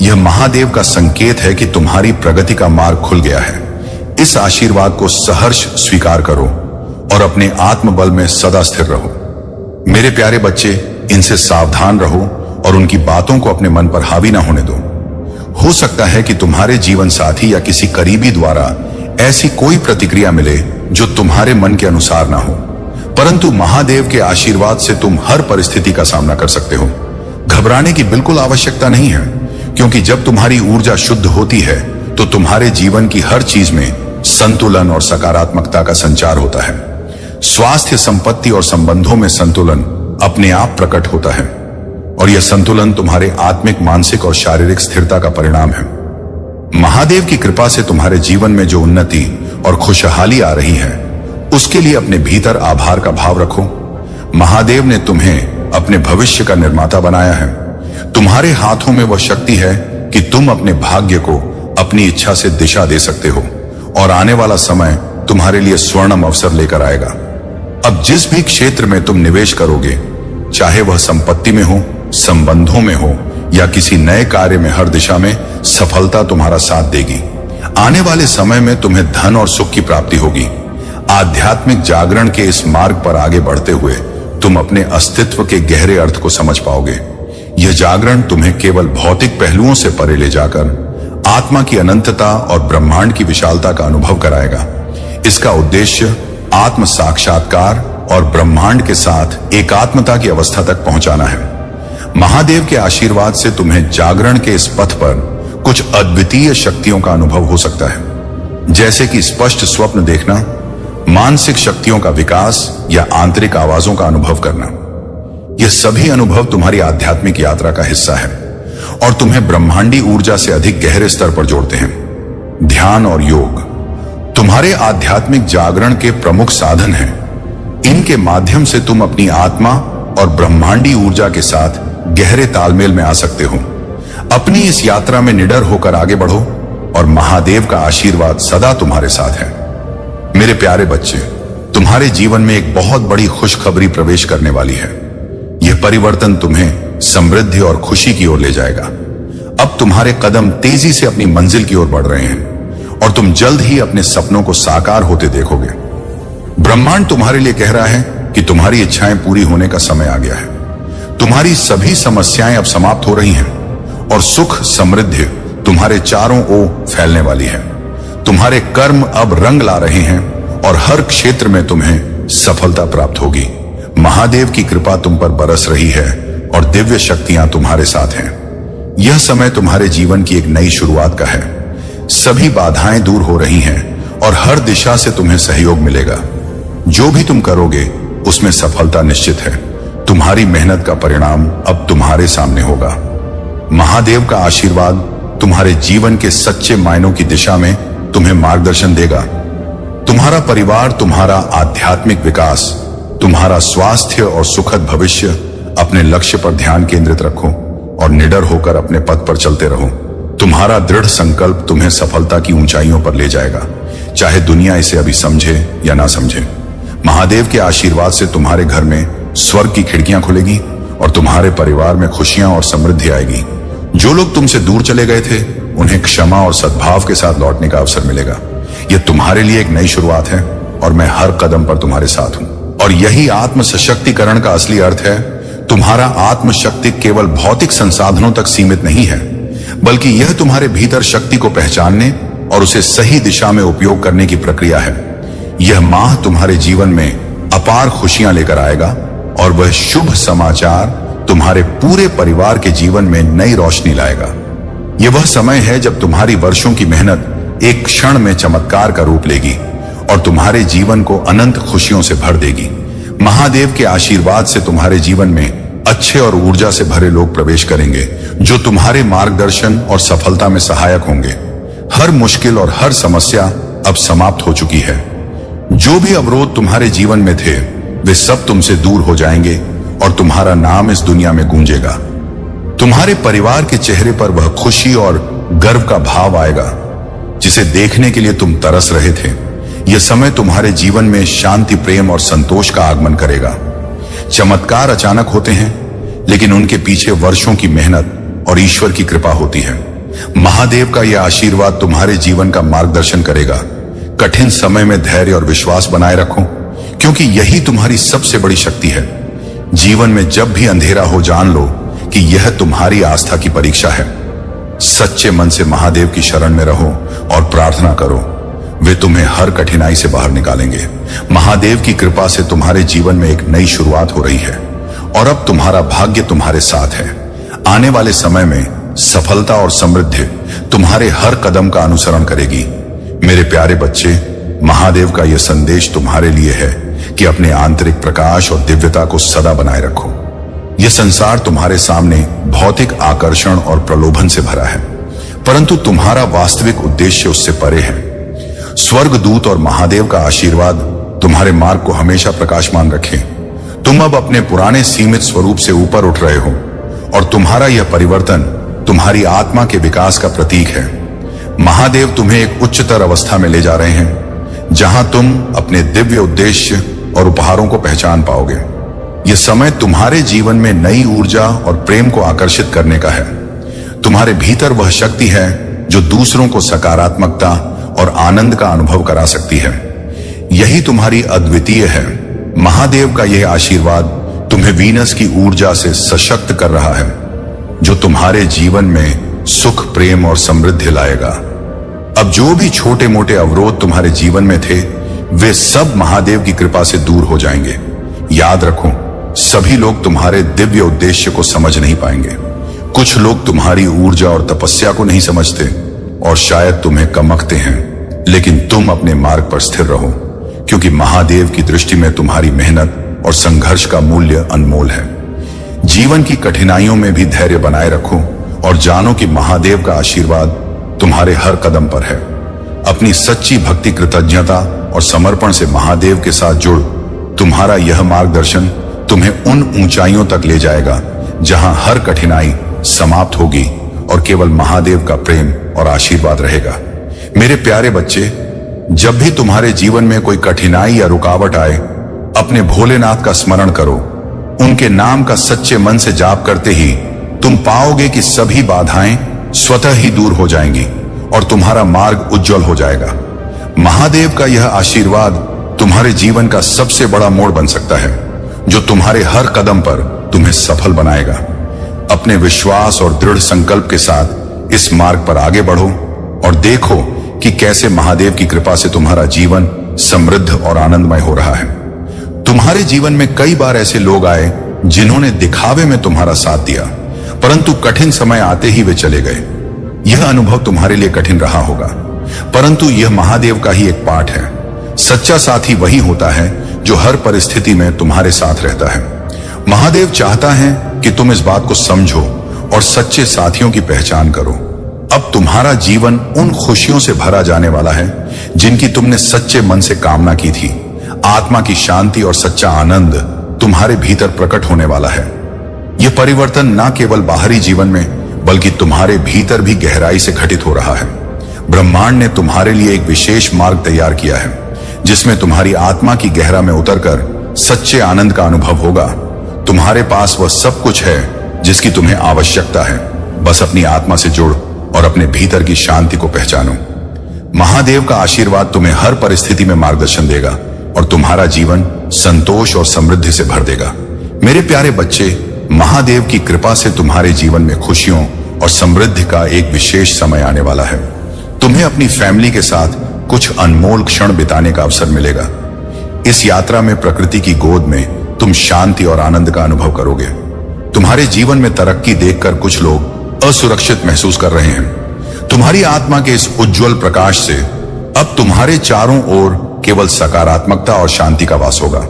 यह महादेव का संकेत है कि तुम्हारी प्रगति का मार्ग खुल गया है। इस आशीर्वाद को सहर्ष स्वीकार करो और अपने आत्मबल में सदा स्थिर रहो। मेरे प्यारे बच्चे, इनसे सावधान रहो और उनकी बातों को अपने मन पर हावी ना होने दो। हो सकता है कि तुम्हारे जीवन साथी या किसी करीबी द्वारा ऐसी कोई प्रतिक्रिया मिले जो तुम्हारे मन के अनुसार ना हो, परंतु महादेव के आशीर्वाद से तुम हर परिस्थिति का सामना कर सकते हो। घबराने की बिल्कुल आवश्यकता नहीं है, क्योंकि जब तुम्हारी ऊर्जा शुद्ध होती है तो तुम्हारे जीवन की हर चीज में संतुलन और सकारात्मकता का संचार होता है। स्वास्थ्य, संपत्ति और संबंधों में संतुलन अपने आप प्रकट होता है और यह संतुलन तुम्हारे आत्मिक, मानसिक और शारीरिक स्थिरता का परिणाम है। महादेव की कृपा से तुम्हारे जीवन में जो उन्नति और खुशहाली आ रही है, उसके लिए अपने भीतर आभार का भाव रखो। महादेव ने तुम्हें अपने भविष्य का निर्माता बनाया है। तुम्हारे हाथों में वह शक्ति है कि तुम अपने भाग्य को अपनी इच्छा से दिशा दे सकते हो और आने वाला समय तुम्हारे लिए स्वर्णिम अवसर लेकर आएगा। अब जिस भी क्षेत्र में तुम निवेश करोगे, चाहे वह संपत्ति में हो, संबंधों में हो या किसी नए कार्य में, हर दिशा में सफलता तुम्हारा साथ देगी। आने वाले समय में तुम्हें धन और सुख की प्राप्ति होगी। आध्यात्मिक जागरण के इस मार्ग पर आगे बढ़ते हुए तुम अपने अस्तित्व के गहरे अर्थ को समझ पाओगे। यह जागरण तुम्हें केवल भौतिक पहलुओं से परे ले जाकर आत्मा की अनंतता और ब्रह्मांड की विशालता का अनुभव कराएगा। इसका उद्देश्य आत्म साक्षात्कार और ब्रह्मांड के साथ एकात्मता की अवस्था तक पहुंचाना है। महादेव के आशीर्वाद से तुम्हें जागरण के इस पथ पर कुछ अद्वितीय शक्तियों का अनुभव हो सकता है, जैसे कि स्पष्ट स्वप्न देखना, मानसिक शक्तियों का विकास या आंतरिक आवाजों का अनुभव करना। यह सभी अनुभव तुम्हारी आध्यात्मिक यात्रा का हिस्सा है और तुम्हें ब्रह्मांडी ऊर्जा से अधिक गहरे स्तर पर जोड़ते हैं। ध्यान और योग तुम्हारे आध्यात्मिक जागरण के प्रमुख साधन हैं। इनके माध्यम से तुम अपनी आत्मा और ब्रह्मांडी ऊर्जा के साथ गहरे तालमेल में आ सकते हो। अपनी इस यात्रा में निडर होकर आगे बढ़ो और महादेव का आशीर्वाद सदा तुम्हारे साथ है। मेरे प्यारे बच्चे, तुम्हारे जीवन में एक बहुत बड़ी खुशखबरी प्रवेश करने वाली है। यह परिवर्तन तुम्हें समृद्धि और खुशी की ओर ले जाएगा। अब तुम्हारे कदम तेजी से अपनी मंजिल की ओर बढ़ रहे हैं और तुम जल्द ही अपने सपनों को साकार होते देखोगे। ब्रह्मांड तुम्हारे लिए कह रहा है कि तुम्हारी इच्छाएं पूरी होने का समय आ गया है। तुम्हारी सभी समस्याएं अब समाप्त हो रही हैं और सुख, समृद्धि तुम्हारे चारों ओर फैलने वाली है। तुम्हारे कर्म अब रंग ला रहे हैं और हर क्षेत्र में तुम्हें सफलता प्राप्त होगी। महादेव की कृपा तुम पर बरस रही है और दिव्य शक्तियां तुम्हारे साथ हैं। यह समय तुम्हारे जीवन की एक नई शुरुआत का है। सभी बाधाएं दूर हो रही हैं और हर दिशा से तुम्हें सहयोग मिलेगा। जो भी तुम करोगे उसमें सफलता निश्चित है। तुम्हारी मेहनत का परिणाम अब तुम्हारे सामने होगा। महादेव का आशीर्वाद तुम्हारे जीवन के सच्चे मायनों की दिशा में तुम्हें मार्गदर्शन देगा। तुम्हारा परिवार, तुम्हारा आध्यात्मिक विकास, तुम्हारा स्वास्थ्य और सुखद भविष्य, अपने लक्ष्य पर ध्यान केंद्रित रखो और निडर होकर अपने पथ पर चलते रहो। तुम्हारा दृढ़ संकल्प तुम्हें सफलता की ऊंचाइयों पर ले जाएगा, चाहे दुनिया इसे अभी समझे या ना समझे। महादेव के आशीर्वाद से तुम्हारे घर में स्वर्ग की खिड़कियां खुलेगी और तुम्हारे परिवार में खुशियां और समृद्धि आएगी। जो लोग तुमसे दूर चले गए थे, उन्हें क्षमा और सद्भाव के साथ लौटने का अवसर मिलेगा। यह तुम्हारे लिए एक नई शुरुआत है और मैं हर कदम पर तुम्हारे साथ हूं। और यही आत्म सशक्तिकरण का असली अर्थ है। तुम्हारा आत्मशक्ति केवल भौतिक संसाधनों तक सीमित नहीं है, बल्कि यह तुम्हारे भीतर शक्ति को पहचानने और उसे सही दिशा में उपयोग करने की प्रक्रिया है। यह माह तुम्हारे जीवन में अपार खुशियां लेकर आएगा और वह शुभ समाचार तुम्हारे पूरे परिवार के जीवन में नई रोशनी लाएगा। यह वह समय है जब तुम्हारी वर्षों की मेहनत एक क्षण में चमत्कार का रूप लेगी और तुम्हारे जीवन को अनंत खुशियों से भर देगी। महादेव के आशीर्वाद से तुम्हारे जीवन में अच्छे और ऊर्जा से भरे लोग प्रवेश करेंगे, जो तुम्हारे मार्गदर्शन और सफलता में सहायक होंगे। हर मुश्किल और हर समस्या अब समाप्त हो चुकी है। जो भी अवरोध तुम्हारे जीवन में थे, वे सब तुमसे दूर हो जाएंगे और तुम्हारा नाम इस दुनिया में गूंजेगा। तुम्हारे परिवार के चेहरे पर वह खुशी और गर्व का भाव आएगा जिसे देखने के लिए तुम तरस रहे थे। यह समय तुम्हारे जीवन में शांति, प्रेम और संतोष का आगमन करेगा। चमत्कार अचानक होते हैं, लेकिन उनके पीछे वर्षों की मेहनत और ईश्वर की कृपा होती है। महादेव का यह आशीर्वाद तुम्हारे जीवन का मार्गदर्शन करेगा। कठिन समय में धैर्य और विश्वास बनाए रखो, क्योंकि यही तुम्हारी सबसे बड़ी शक्ति है। जीवन में जब भी अंधेरा हो, जान लो कि यह तुम्हारी आस्था की परीक्षा है। सच्चे मन से महादेव की शरण में रहो और प्रार्थना करो, वे तुम्हें हर कठिनाई से बाहर निकालेंगे। महादेव की कृपा से तुम्हारे जीवन में एक नई शुरुआत हो रही है और अब तुम्हारा भाग्य तुम्हारे साथ है। आने वाले समय में सफलता और समृद्धि तुम्हारे हर कदम का अनुसरण करेगी। मेरे प्यारे बच्चे, महादेव का यह संदेश तुम्हारे लिए है कि अपने आंतरिक प्रकाश और दिव्यता को सदा बनाए रखो। यह संसार तुम्हारे सामने भौतिक आकर्षण और प्रलोभन से भरा है, परंतु तुम्हारा वास्तविक उद्देश्य उससे परे है। स्वर्गदूत और महादेव का आशीर्वाद तुम्हारे मार्ग को हमेशा प्रकाशमान रखे। तुम अब अपने पुराने सीमित स्वरूप से ऊपर उठ रहे हो और तुम्हारा यह परिवर्तन तुम्हारी आत्मा के विकास का प्रतीक है। महादेव तुम्हें एक उच्चतर अवस्था में ले जा रहे हैं, जहां तुम अपने दिव्य उद्देश्य और उपहारों को पहचान पाओगे। यह समय तुम्हारे जीवन में नई ऊर्जा और प्रेम को आकर्षित करने का है। तुम्हारे भीतर वह शक्ति है जो दूसरों को सकारात्मकता और आनंद का अनुभव करा सकती है। यही तुम्हारी अद्वितीय है। महादेव का यह आशीर्वाद तुम्हें वीनस की ऊर्जा से सशक्त कर रहा है, जो तुम्हारे जीवन में सुख, प्रेम और समृद्धि लाएगा। अब जो भी छोटे मोटे अवरोध तुम्हारे जीवन में थे, वे सब महादेव की कृपा से दूर हो जाएंगे। याद रखो, सभी लोग तुम्हारे दिव्य उद्देश्य को समझ नहीं पाएंगे। कुछ लोग तुम्हारी ऊर्जा और तपस्या को नहीं समझते और शायद तुम्हें कमकते हैं, लेकिन तुम अपने मार्ग पर स्थिर रहो, क्योंकि महादेव की दृष्टि में तुम्हारी मेहनत और संघर्ष का मूल्य अनमोल है। जीवन की कठिनाइयों में भी धैर्य बनाए रखो और जानो कि महादेव का आशीर्वाद तुम्हारे हर कदम पर है। अपनी सच्ची भक्ति, कृतज्ञता और समर्पण से महादेव के साथ जुड़। तुम्हारा यह मार्गदर्शन तुम्हें उन ऊंचाइयों तक ले जाएगा जहां हर कठिनाई समाप्त होगी और केवल महादेव का प्रेम और आशीर्वाद रहेगा। मेरे प्यारे बच्चे, जब भी तुम्हारे जीवन में कोई कठिनाई या रुकावट आए, अपने भोलेनाथ का स्मरण करो। उनके नाम का सच्चे मन से जाप करते ही तुम पाओगे कि सभी बाधाएं स्वतः ही दूर हो जाएंगी और तुम्हारा मार्ग उज्जवल हो जाएगा। महादेव का यह आशीर्वाद तुम्हारे जीवन का सबसे बड़ा मोड़ बन सकता है, जो तुम्हारे हर कदम पर तुम्हें सफल बनाएगा। अपने विश्वास और दृढ़ संकल्प के साथ इस मार्ग पर आगे बढ़ो और देखो कि कैसे महादेव की कृपा से तुम्हारा जीवन समृद्ध और आनंदमय हो रहा है। तुम्हारे जीवन में कई बार ऐसे लोग आए जिन्होंने दिखावे में तुम्हारा साथ दिया, परंतु कठिन समय आते ही वे चले गए। यह अनुभव तुम्हारे लिए कठिन रहा होगा, परंतु यह महादेव का ही एक पाठ है। सच्चा साथी वही होता है जो हर परिस्थिति में तुम्हारे साथ रहता है। महादेव चाहता है कि तुम इस बात को समझो और सच्चे साथियों की पहचान करो। अब तुम्हारा जीवन उन खुशियों से भरा जाने वाला है जिनकी तुमने सच्चे मन से कामना की थी। आत्मा की शांति और सच्चा आनंद तुम्हारे भीतर प्रकट होने वाला है। यह परिवर्तन न केवल बाहरी जीवन में बल्कि तुम्हारे भीतर भी गहराई से घटित हो रहा है। ब्रह्मांड ने तुम्हारे लिए एक विशेष मार्ग तैयार किया है, जिसमें तुम्हारी आत्मा की गहरा में उतरकर सच्चे आनंद का अनुभव होगा। तुम्हारे पास वह सब कुछ है जिसकी तुम्हें आवश्यकता है। बस अपनी आत्मा से जुड़ और अपने भीतर की शांति को पहचानो। महादेव का आशीर्वाद तुम्हें हर परिस्थिति में मार्गदर्शन देगा और तुम्हारा जीवन संतोष और समृद्धि से भर देगा। मेरे प्यारे बच्चे, महादेव की कृपा से तुम्हारे जीवन में खुशियों और समृद्धि का एक विशेष समय आने वाला है। तुम्हें अपनी फैमिली के साथ कुछ अनमोल क्षण बिताने का अवसर मिलेगा। इस यात्रा में प्रकृति की गोद में तुम शांति और आनंद का अनुभव करोगे। तुम्हारे जीवन में तरक्की देखकर कुछ लोग असुरक्षित महसूस कर रहे हैं। तुम्हारी आत्मा के इस उज्जवल प्रकाश से अब तुम्हारे चारों ओर केवल सकारात्मकता और शांति का वास होगा।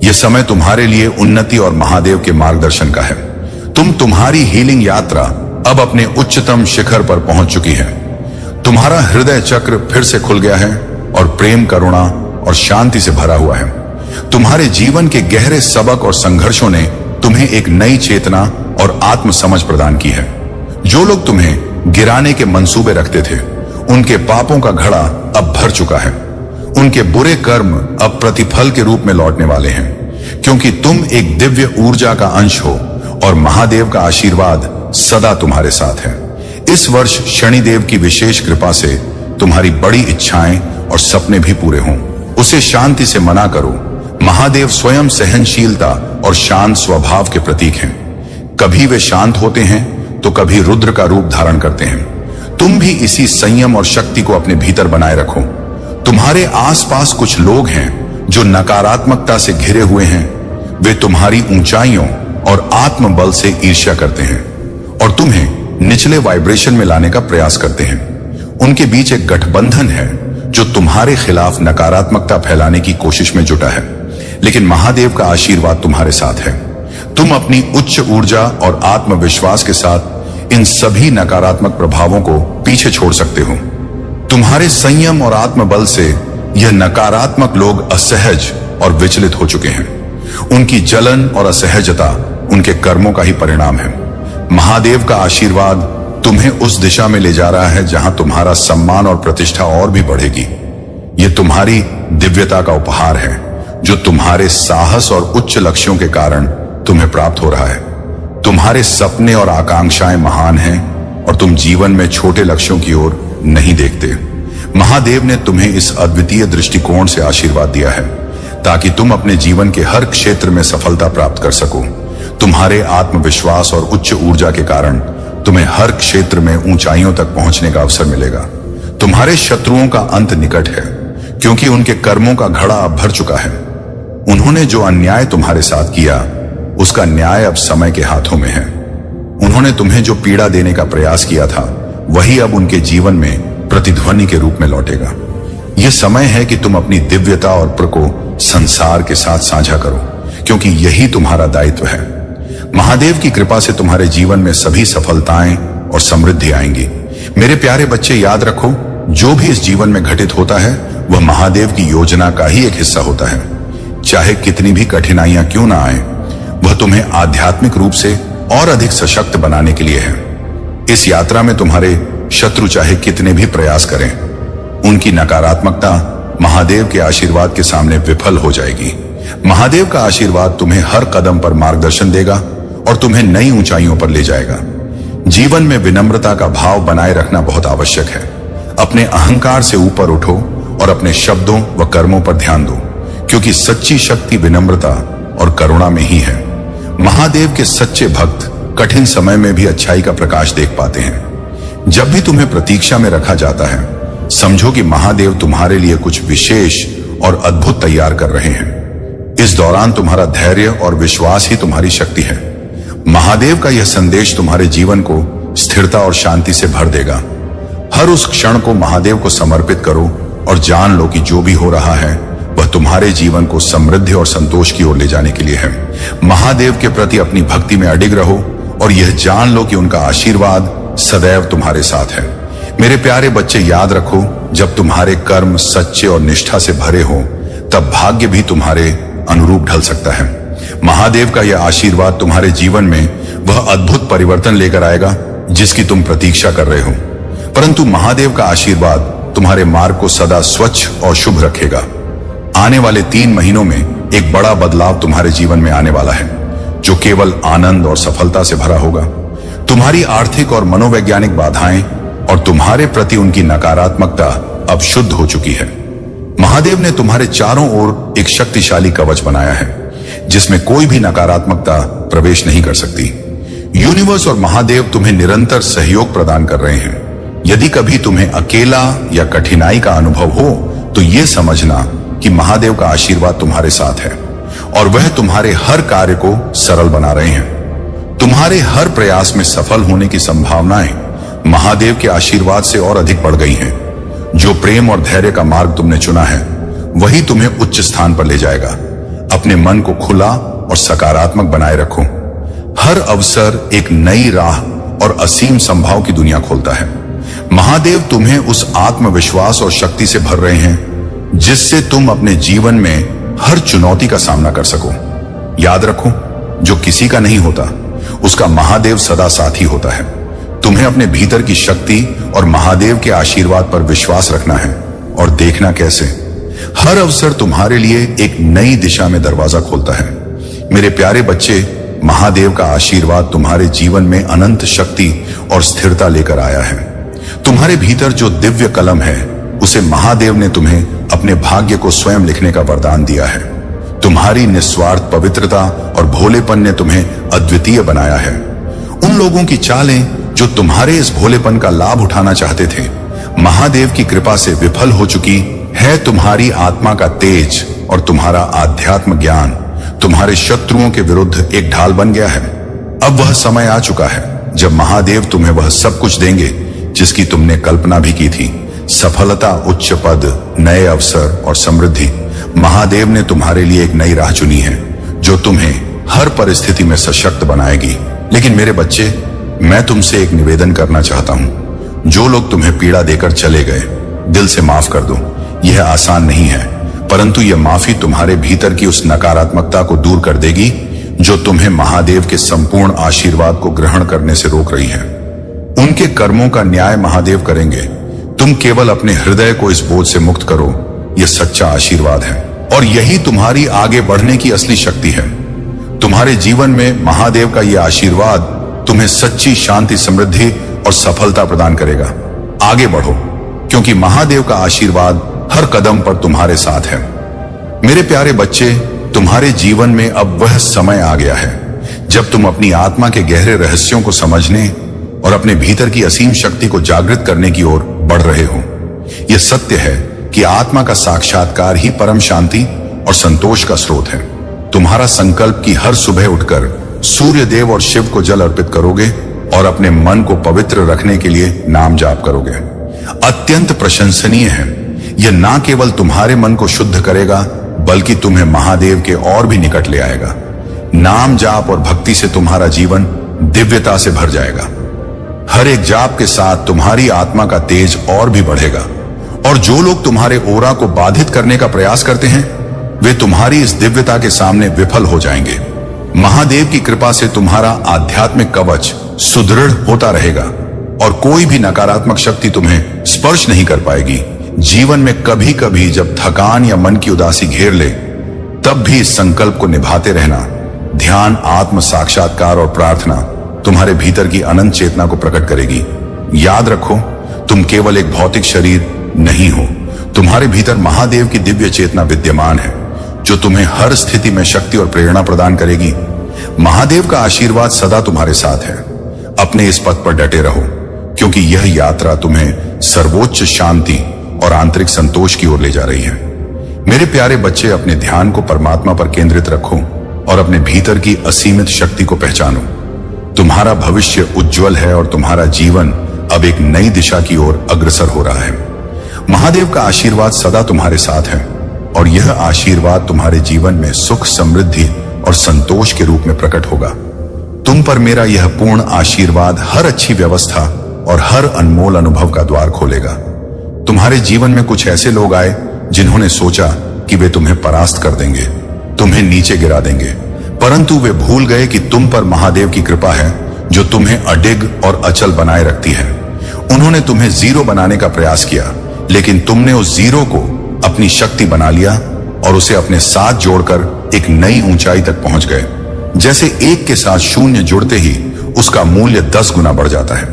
यह समय तुम्हारे लिए उन्नति और महादेव के मार्गदर्शन का है। तुम्हारी हीलिंग यात्रा अब अपने उच्चतम शिखर पर पहुंच चुकी है। तुम्हारा हृदय चक्र फिर से खुल गया है और प्रेम, करुणा और शांति से भरा हुआ है। तुम्हारे जीवन के गहरे सबक और संघर्षों ने तुम्हें एक नई चेतना और आत्म समझ प्रदान की है। जो लोग तुम्हें गिराने के मंसूबे रखते थे, उनके पापों का घड़ा अब भर चुका है। उनके बुरे कर्म अब प्रतिफल के रूप में लौटने वाले हैं, क्योंकि तुम एक दिव्य ऊर्जा का अंश हो और महादेव का आशीर्वाद सदा तुम्हारे साथ है। इस वर्ष शनिदेव की विशेष कृपा से तुम्हारी बड़ी इच्छाएं और सपने भी पूरे हों। उसे शांति से मना करो। महादेव स्वयं सहनशीलता और शांत स्वभाव के प्रतीक हैं। कभी वे शांत होते हैं तो कभी रुद्र का रूप धारण करते हैं। तुम भी इसी संयम और शक्ति को अपने भीतर बनाए रखो। तुम्हारे आसपास कुछ लोग हैं जो नकारात्मकता से घिरे हुए हैं। वे तुम्हारी ऊंचाइयों और आत्मबल से ईर्ष्या करते हैं और तुम्हें निचले वाइब्रेशन में लाने का प्रयास करते हैं। उनके बीच एक गठबंधन है जो तुम्हारे खिलाफ नकारात्मकता फैलाने की कोशिश में जुटा है, लेकिन महादेव का आशीर्वाद तुम्हारे साथ है। तुम अपनी उच्च ऊर्जा और आत्मविश्वास के साथ इन सभी नकारात्मक प्रभावों को पीछे छोड़ सकते हो। तुम्हारे संयम और आत्मबल से यह नकारात्मक लोग असहज और विचलित हो चुके हैं। उनकी जलन और असहजता उनके कर्मों का ही परिणाम है। महादेव का आशीर्वाद तुम्हें उस दिशा में ले जा रहा है जहां तुम्हारा सम्मान और प्रतिष्ठा और भी बढ़ेगी। यह तुम्हारी दिव्यता का उपहार है जो तुम्हारे साहस और उच्च लक्ष्यों के कारण तुम्हें प्राप्त हो रहा है। तुम्हारे सपने और आकांक्षाएं महान हैं और तुम जीवन में छोटे लक्ष्यों की ओर नहीं देखते। महादेव ने तुम्हें इस अद्वितीय दृष्टिकोण से आशीर्वाद दिया है ताकि तुम अपने जीवन के हर क्षेत्र में सफलता प्राप्त कर सको। तुम्हारे आत्मविश्वास और उच्च ऊर्जा के कारण तुम्हें हर क्षेत्र में ऊंचाइयों तक पहुंचने का अवसर मिलेगा। तुम्हारे शत्रुओं का अंत निकट है, क्योंकि उनके कर्मों का घड़ा अब भर चुका है। उन्होंने जो अन्याय तुम्हारे साथ किया, उसका न्याय अब समय के हाथों में है। उन्होंने तुम्हें जो पीड़ा देने का प्रयास किया था, वही अब उनके जीवन में प्रतिध्वनि के रूप में लौटेगा। यह समय है कि तुम अपनी दिव्यता और प्र को संसार के साथ साझा करो, क्योंकि यही तुम्हारा दायित्व है। महादेव की कृपा से तुम्हारे जीवन में सभी सफलताएं और समृद्धि आएंगी। मेरे प्यारे बच्चे, याद रखो, जो भी इस जीवन में घटित होता है वह महादेव की योजना का ही एक हिस्सा होता है। चाहे कितनी भी कठिनाइयां क्यों ना आए, वह तुम्हें आध्यात्मिक रूप से और अधिक सशक्त बनाने के लिए है। इस यात्रा में तुम्हारे शत्रु चाहे कितने भी प्रयास करें, उनकी नकारात्मकता महादेव के आशीर्वाद के सामने विफल हो जाएगी। महादेव का आशीर्वाद तुम्हें हर कदम पर मार्गदर्शन देगा और तुम्हें नई ऊंचाइयों पर ले जाएगा। जीवन में विनम्रता का भाव बनाए रखना बहुत आवश्यक है। अपने अहंकार से ऊपर उठो और अपने शब्दों व कर्मों पर ध्यान दो, क्योंकि सच्ची शक्ति विनम्रता और करुणा में ही है। महादेव के सच्चे भक्त कठिन समय में भी अच्छाई का प्रकाश देख पाते हैं। जब भी तुम्हें प्रतीक्षा में रखा जाता है, समझो कि महादेव तुम्हारे लिए कुछ विशेष और अद्भुत तैयार कर रहे हैं। इस दौरान तुम्हारा धैर्य और विश्वास ही तुम्हारी शक्ति है। महादेव का यह संदेश तुम्हारे जीवन को स्थिरता और शांति से भर देगा। हर उस क्षण को महादेव को समर्पित करो और जान लो कि जो भी हो रहा है वह तुम्हारे जीवन को समृद्धि और संतोष की ओर ले जाने के लिए है। महादेव के प्रति अपनी भक्ति में अडिग रहो और यह जान लो कि उनका आशीर्वाद सदैव तुम्हारे साथ है। मेरे प्यारे बच्चे, याद रखो, जब तुम्हारे कर्म सच्चे और निष्ठा से भरे हो, तब भाग्य भी तुम्हारे अनुरूप ढल सकता है। महादेव का यह आशीर्वाद तुम्हारे जीवन में वह अद्भुत परिवर्तन लेकर आएगा जिसकी तुम प्रतीक्षा कर रहे हो। परंतु महादेव का आशीर्वाद तुम्हारे मार्ग को सदा स्वच्छ और शुभ रखेगा। आने वाले 3 महीनों में एक बड़ा बदलाव तुम्हारे जीवन में आने वाला है, जो केवल आनंद और सफलता से भरा होगा। तुम्हारी आर्थिक और मनोवैज्ञानिक बाधाएं और तुम्हारे प्रति उनकी नकारात्मकता अब शुद्ध हो चुकी है। महादेव ने तुम्हारे चारों ओर एक शक्तिशाली कवच बनाया है, जिसमें कोई भी नकारात्मकता प्रवेश नहीं कर सकती। यूनिवर्स और महादेव तुम्हें निरंतर सहयोग प्रदान कर रहे हैं। यदि कभी तुम्हें अकेला या कठिनाई का अनुभव हो, तो यह समझना कि महादेव का आशीर्वाद तुम्हारे साथ है और वह तुम्हारे हर कार्य को सरल बना रहे हैं। तुम्हारे हर प्रयास में सफल होने की संभावनाएं महादेव के आशीर्वाद से और अधिक बढ़ गई हैं। जो प्रेम और धैर्य का मार्ग तुमने चुना है, वही तुम्हें उच्च स्थान पर ले जाएगा। अपने मन को खुला और सकारात्मक बनाए रखो। हर अवसर एक नई राह और असीम संभाव की दुनिया खोलता है। महादेव तुम्हें उस आत्मविश्वास और शक्ति से भर रहे हैं जिससे तुम अपने जीवन में हर चुनौती का सामना कर सको। याद रखो, जो किसी का नहीं होता, उसका महादेव सदा साथी होता है। तुम्हें अपने भीतर की शक्ति और महादेव के आशीर्वाद पर विश्वास रखना है। और देखना कैसे? हर अवसर तुम्हारे लिए एक नई दिशा में दरवाजा खोलता है। मेरे प्यारे बच्चे, महादेव का आशीर्वाद तुम्हारे जीवन में अनंत शक्ति और स्थिरता लेकर आया है। तुम्हारे भीतर जो दिव्य कलम है, उसे महादेव ने तुम्हें अपने भाग्य को स्वयं लिखने का वरदान दिया है। तुम्हारी निस्वार्थ पवित्रता और भोलेपन ने तुम्हें अद्वितीय बनाया है। उन लोगों की चालें जो तुम्हारे इस भोलेपन का लाभ उठाना चाहते थे, महादेव की कृपा से विफल हो चुकी है। तुम्हारी आत्मा का तेज और तुम्हारा आध्यात्म ज्ञान तुम्हारे शत्रुओं के विरुद्ध एक ढाल बन गया है। अब वह समय आ चुका है जब महादेव तुम्हें वह सब कुछ देंगे जिसकी तुमने कल्पना भी की थी। सफलता, उच्च पद, नए अवसर और समृद्धि। महादेव ने तुम्हारे लिए एक नई राह चुनी है जो तुम्हें हर परिस्थिति में सशक्त बनाएगी। लेकिन मेरे बच्चे, मैं तुमसे एक निवेदन करना चाहता हूं। जो लोग तुम्हें पीड़ा देकर चले गए, दिल से माफ कर दो। यह आसान नहीं है, परंतु यह माफी तुम्हारे भीतर की उस नकारात्मकता को दूर कर देगी जो तुम्हें महादेव के संपूर्ण आशीर्वाद को ग्रहण करने से रोक रही है। उनके कर्मों का न्याय महादेव करेंगे। तुम केवल अपने हृदय को इस बोझ से मुक्त करो। यह सच्चा आशीर्वाद है और यही तुम्हारी आगे बढ़ने की असली शक्ति है। तुम्हारे जीवन में महादेव का यह आशीर्वाद तुम्हें सच्ची शांति, समृद्धि और सफलता प्रदान करेगा। आगे बढ़ो, क्योंकि महादेव का आशीर्वाद हर कदम पर तुम्हारे साथ है। मेरे प्यारे बच्चे, तुम्हारे जीवन में अब वह समय आ गया है जब तुम अपनी आत्मा के गहरे रहस्यों को समझने और अपने भीतर की असीम शक्ति को जागृत करने की ओर बढ़ रहे हो। यह सत्य है कि आत्मा का साक्षात्कार ही परम शांति और संतोष का स्रोत है। तुम्हारा संकल्प कि हर सुबह उठकर सूर्य देव और शिव को जल अर्पित करोगे और अपने मन को पवित्र रखने के लिए नाम जाप करोगे, अत्यंत प्रशंसनीय है। यह ना केवल तुम्हारे मन को शुद्ध करेगा, बल्कि तुम्हें महादेव के और भी निकट ले आएगा। नाम जाप और भक्ति से तुम्हारा जीवन दिव्यता से भर जाएगा। हर एक जाप के साथ तुम्हारी आत्मा का तेज और भी बढ़ेगा और जो लोग तुम्हारे ओरा को बाधित करने का प्रयास करते हैं, वे तुम्हारी इस दिव्यता के सामने विफल हो जाएंगे। महादेव की कृपा से तुम्हारा आध्यात्मिक कवच सुदृढ़ होता रहेगा और कोई भी नकारात्मक शक्ति तुम्हें स्पर्श नहीं कर पाएगी। जीवन में कभी कभी जब थकान या मन की उदासी घेर ले, तब भी इस संकल्प को निभाते रहना। ध्यान, आत्म साक्षात्कार और प्रार्थना तुम्हारे भीतर की अनंत चेतना को प्रकट करेगी। याद रखो, तुम केवल एक भौतिक शरीर नहीं हो। तुम्हारे भीतर महादेव की दिव्य चेतना विद्यमान है जो तुम्हें हर स्थिति में शक्ति और प्रेरणा प्रदान करेगी। महादेव का आशीर्वाद सदा तुम्हारे साथ है। अपने इस पथ पर डटे रहो, क्योंकि यह यात्रा तुम्हें सर्वोच्च शांति और आंतरिक संतोष की ओर ले जा रही है। मेरे प्यारे बच्चे, अपने ध्यान को परमात्मा पर केंद्रित रखो और अपने भीतर की असीमित शक्ति को पहचानो। तुम्हारा भविष्य उज्जवल है और तुम्हारा जीवन अब एक नई दिशा की ओर अग्रसर हो रहा है। महादेव का आशीर्वाद सदा तुम्हारे साथ है और यह आशीर्वाद तुम्हारे जीवन में सुख, समृद्धि और संतोष के रूप में प्रकट होगा। तुम पर मेरा यह पूर्ण आशीर्वाद हर अच्छी व्यवस्था और हर अनमोल अनुभव का द्वार खोलेगा। तुम्हारे जीवन में कुछ ऐसे लोग आए जिन्होंने सोचा कि वे तुम्हें परास्त कर देंगे, तुम्हें नीचे गिरा देंगे, परंतु वे भूल गए कि तुम पर महादेव की कृपा है जो तुम्हें अडिग और अचल बनाए रखती है। उन्होंने तुम्हें जीरो बनाने का प्रयास किया, लेकिन तुमने उस जीरो को अपनी शक्ति बना लिया और उसे अपने साथ जोड़कर एक नई ऊंचाई तक पहुंच गए। जैसे एक के साथ शून्य जुड़ते ही उसका मूल्य 10 गुना बढ़ जाता है,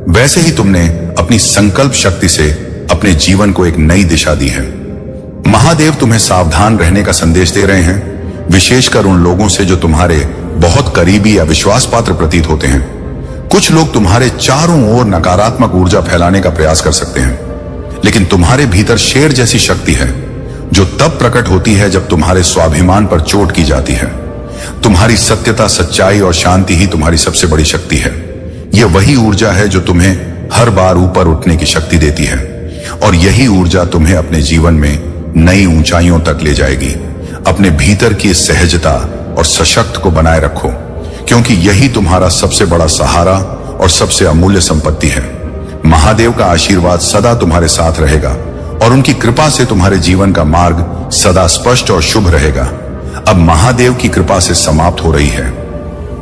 वैसे ही तुमने अपनी संकल्प शक्ति से अपने जीवन को एक नई दिशा दी है। महादेव तुम्हें सावधान रहने का संदेश दे रहे हैं, विशेषकर उन लोगों से जो तुम्हारे बहुत करीबी या विश्वास पात्र प्रतीत होते हैं। कुछ लोग तुम्हारे चारों ओर नकारात्मक ऊर्जा फैलाने का प्रयास कर सकते हैं, लेकिन तुम्हारे भीतर शेर जैसी शक्ति है जो तब प्रकट होती है जब तुम्हारे स्वाभिमान पर चोट की जाती है। तुम्हारी सत्यता, सच्चाई और शांति ही तुम्हारी सबसे बड़ी शक्ति है। यह वही ऊर्जा है जो तुम्हें हर बार ऊपर उठने की शक्ति देती है और यही ऊर्जा तुम्हें अपने जीवन में नई ऊंचाइयों तक ले जाएगी। अपने भीतर की सहजता और सशक्त को बनाए रखो, क्योंकि यही तुम्हारा सबसे बड़ा सहारा और सबसे अमूल्य संपत्ति है। महादेव का आशीर्वाद सदा तुम्हारे साथ रहेगा और उनकी कृपा से तुम्हारे जीवन का मार्ग सदा स्पष्ट और शुभ रहेगा। अब महादेव की कृपा से समाप्त हो रही है,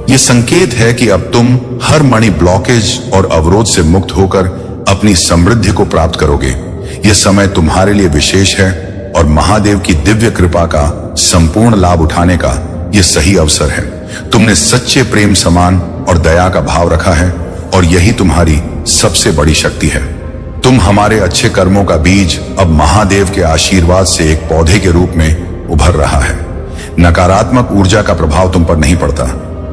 ये संकेत है कि अब तुम हर मणि ब्लॉकेज और अवरोध से मुक्त होकर अपनी समृद्धि को प्राप्त करोगे। यह समय तुम्हारे लिए विशेष है और महादेव की दिव्य कृपा का संपूर्ण लाभ उठाने का यह सही अवसर है। तुमने सच्चे प्रेम, समान और दया का भाव रखा है और यही तुम्हारी सबसे बड़ी शक्ति है। तुम हमारे अच्छे कर्मों का बीज अब महादेव के आशीर्वाद से एक पौधे के रूप में उभर रहा है। नकारात्मक ऊर्जा का प्रभाव तुम पर नहीं पड़ता,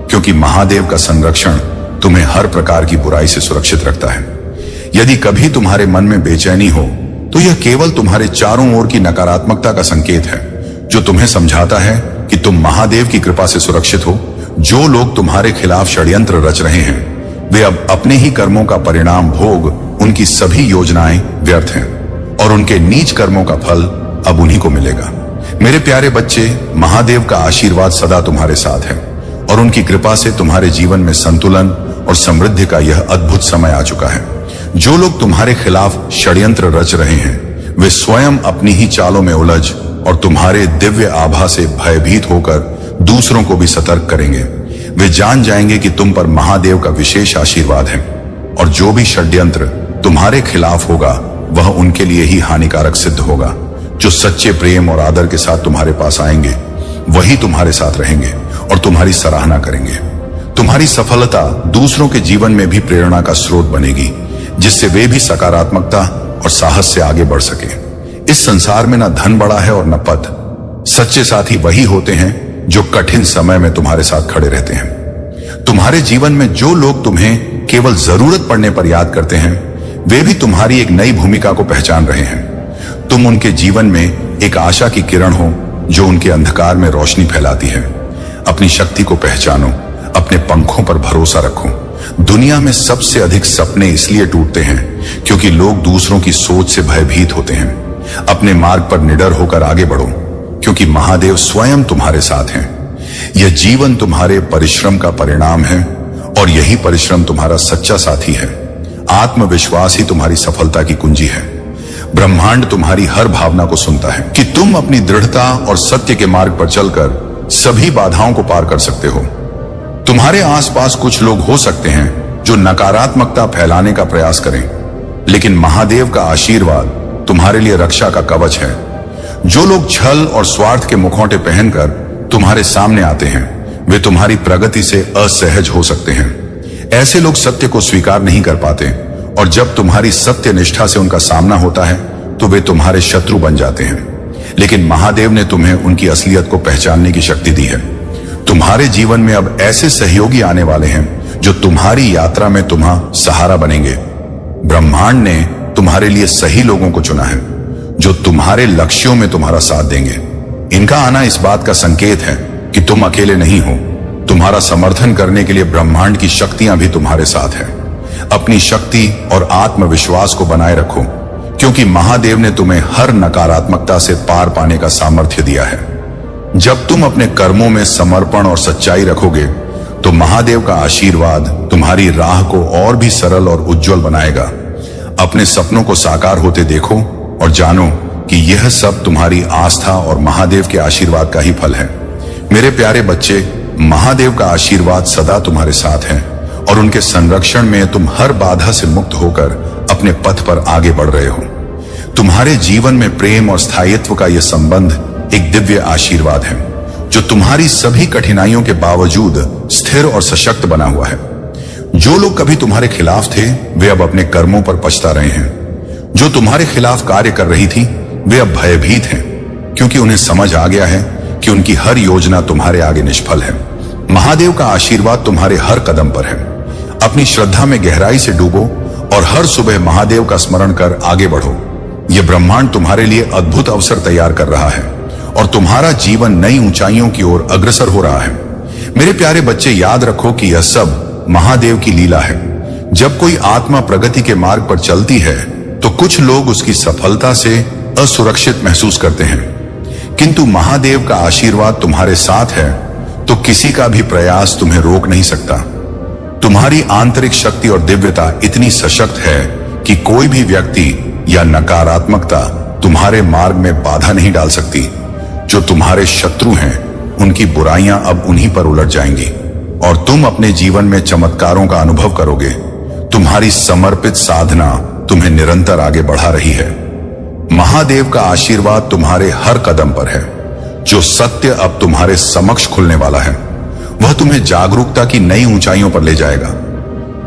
क्योंकि महादेव का संरक्षण तुम्हें हर प्रकार की बुराई से सुरक्षित रखता है। यदि कभी तुम्हारे मन में बेचैनी हो तो यह केवल तुम्हारे चारों ओर की नकारात्मकता का संकेत है, जो तुम्हें समझाता है कि तुम महादेव की कृपा से सुरक्षित हो। जो लोग तुम्हारे खिलाफ षड्यंत्र रच रहे हैं, वे अब अपने ही कर्मों का परिणाम भोग, उनकी सभी योजनाएं व्यर्थ हैं और उनके नीच कर्मों का फल अब उन्हीं को मिलेगा। मेरे प्यारे बच्चे, महादेव का आशीर्वाद सदा तुम्हारे साथ है और उनकी कृपा से तुम्हारे जीवन में संतुलन और समृद्धि का यह अद्भुत समय आ चुका है। जो लोग तुम्हारे खिलाफ षड्यंत्र रच रहे हैं, वे स्वयं अपनी ही चालों में उलझ और तुम्हारे दिव्य आभा से भयभीत होकर दूसरों को भी सतर्क करेंगे। वे जान जाएंगे कि तुम पर महादेव का विशेष आशीर्वाद है और जो भी षड्यंत्र तुम्हारे खिलाफ होगा वह उनके लिए ही हानिकारक सिद्ध होगा। जो सच्चे प्रेम और आदर के साथ तुम्हारे पास आएंगे वही तुम्हारे साथ रहेंगे और तुम्हारी सराहना करेंगे। तुम्हारी सफलता दूसरों के जीवन में भी प्रेरणा का स्रोत बनेगी, जिससे वे भी सकारात्मकता और साहस से आगे बढ़ सके। इस संसार में न धन बड़ा है और न पद। सच्चे साथी वही होते हैं जो कठिन समय में तुम्हारे साथ खड़े रहते हैं। तुम्हारे जीवन में जो लोग तुम्हें केवल जरूरत पड़ने पर याद करते हैं, वे भी तुम्हारी एक नई भूमिका को पहचान रहे हैं। तुम उनके जीवन में एक आशा की किरण हो जो उनके अंधकार में रोशनी फैलाती है। अपनी शक्ति को पहचानो, अपने पंखों पर भरोसा रखो। दुनिया में सबसे अधिक सपने इसलिए टूटते हैं क्योंकि लोग दूसरों की सोच से भयभीत होते हैं। अपने मार्ग पर निडर होकर आगे बढ़ो, क्योंकि महादेव स्वयं तुम्हारे साथ हैं। यह जीवन तुम्हारे परिश्रम का परिणाम है और यही परिश्रम तुम्हारा सच्चा साथी है। आत्मविश्वास ही तुम्हारी सफलता की कुंजी है। ब्रह्मांड तुम्हारी हर भावना को सुनता है कि तुम अपनी दृढ़ता और सत्य के मार्ग पर चलकर सभी बाधाओं को पार कर सकते हो। तुम्हारे आसपास कुछ लोग हो सकते हैं जो नकारात्मकता फैलाने का प्रयास करें, लेकिन महादेव का आशीर्वाद तुम्हारे लिए रक्षा का कवच है। जो लोग छल और स्वार्थ के मुखौटे पहनकर तुम्हारे सामने आते हैं, वे तुम्हारी प्रगति से असहज हो सकते हैं। ऐसे लोग सत्य को स्वीकार नहीं कर पाते और जब तुम्हारी सत्य निष्ठा से उनका सामना होता है तो वे तुम्हारे शत्रु बन जाते हैं। लेकिन महादेव ने तुम्हें उनकी असलियत को पहचानने की शक्ति दी है। तुम्हारे जीवन में अब ऐसे सहयोगी आने वाले हैं जो तुम्हारी यात्रा में तुम्हारा सहारा बनेंगे। ब्रह्मांड ने तुम्हारे लिए सही लोगों को चुना है जो तुम्हारे लक्ष्यों में तुम्हारा साथ देंगे। इनका आना इस बात का संकेत है कि तुम अकेले नहीं हो। तुम्हारा समर्थन करने के लिए ब्रह्मांड की शक्तियां भी तुम्हारे साथ हैं। अपनी शक्ति और आत्मविश्वास को बनाए रखो, क्योंकि महादेव ने तुम्हें हर नकारात्मकता से पार पाने का सामर्थ्य दिया है। जब तुम अपने कर्मों में समर्पण और सच्चाई रखोगे तो महादेव का आशीर्वाद तुम्हारी राह को और भी सरल और उज्जवल बनाएगा। अपने सपनों को साकार होते देखो और जानो कि यह सब तुम्हारी आस्था और महादेव के आशीर्वाद का ही फल है। मेरे प्यारे बच्चे, महादेव का आशीर्वाद सदा तुम्हारे साथ है और उनके संरक्षण में तुम हर बाधा से मुक्त होकर अपने पथ पर आगे बढ़ रहे हो। तुम्हारे जीवन में प्रेम और स्थायित्व का यह संबंध एक दिव्य आशीर्वाद है जो तुम्हारी सभी कठिनाइयों के बावजूद स्थिर और सशक्त बना हुआ है। जो लोग कभी तुम्हारे खिलाफ थे, वे अब अपने कर्मों पर पछता रहे हैं। जो तुम्हारे खिलाफ कार्य कर रही थी, वे अब भयभीत हैं, क्योंकि उन्हें समझ आ गया है कि उनकी हर योजना तुम्हारे आगे निष्फल है। महादेव का आशीर्वाद तुम्हारे हर कदम पर है। अपनी श्रद्धा में गहराई से डूबो और हर सुबह महादेव का स्मरण कर आगे बढ़ो। यह ब्रह्मांड तुम्हारे लिए अद्भुत अवसर तैयार कर रहा है और तुम्हारा जीवन नई ऊंचाइयों की ओर अग्रसर हो रहा है। मेरे प्यारे बच्चे, याद रखो कि यह सब महादेव की लीला है। जब कोई आत्मा प्रगति के मार्ग पर चलती है तो कुछ लोग उसकी सफलता से असुरक्षित महसूस करते हैं, किंतु महादेव का आशीर्वाद तुम्हारे साथ है तो किसी का भी प्रयास तुम्हें रोक नहीं सकता। तुम्हारी आंतरिक शक्ति और दिव्यता इतनी सशक्त है कि कोई भी व्यक्ति या नकारात्मकता तुम्हारे मार्ग में बाधा नहीं डाल सकती। जो तुम्हारे शत्रु हैं, उनकी बुराइयां अब उन्हीं पर उलट जाएंगी। और तुम अपने जीवन में चमत्कारों का अनुभव करोगे। तुम्हारी समर्पित साधना तुम्हें निरंतर आगे बढ़ा रही है। महादेव का आशीर्वाद तुम्हारे हर कदम पर है। जो सत्य अब तुम्हारे समक्ष खुलने वाला है वह तुम्हें जागरूकता की नई ऊंचाइयों पर ले जाएगा।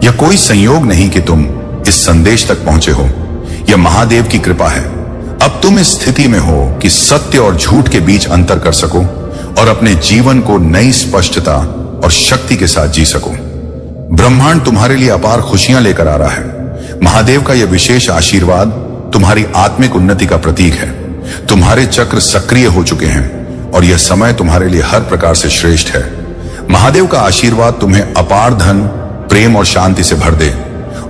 यह कोई संयोग नहीं कि तुम इस संदेश तक पहुंचे हो, यह महादेव की कृपा है। अब तुम इस स्थिति में हो कि सत्य और झूठ के बीच अंतर कर सको और अपने जीवन को नई स्पष्टता और शक्ति के साथ जी सको। ब्रह्मांड तुम्हारे लिए अपार खुशियां लेकर आ रहा है। महादेव का यह विशेष आशीर्वाद तुम्हारी आत्मिक उन्नति का प्रतीक है। तुम्हारे चक्र सक्रिय हो चुके हैं और यह समय तुम्हारे लिए हर प्रकार से श्रेष्ठ है। महादेव का आशीर्वाद तुम्हें अपार धन, प्रेम और शांति से भर दे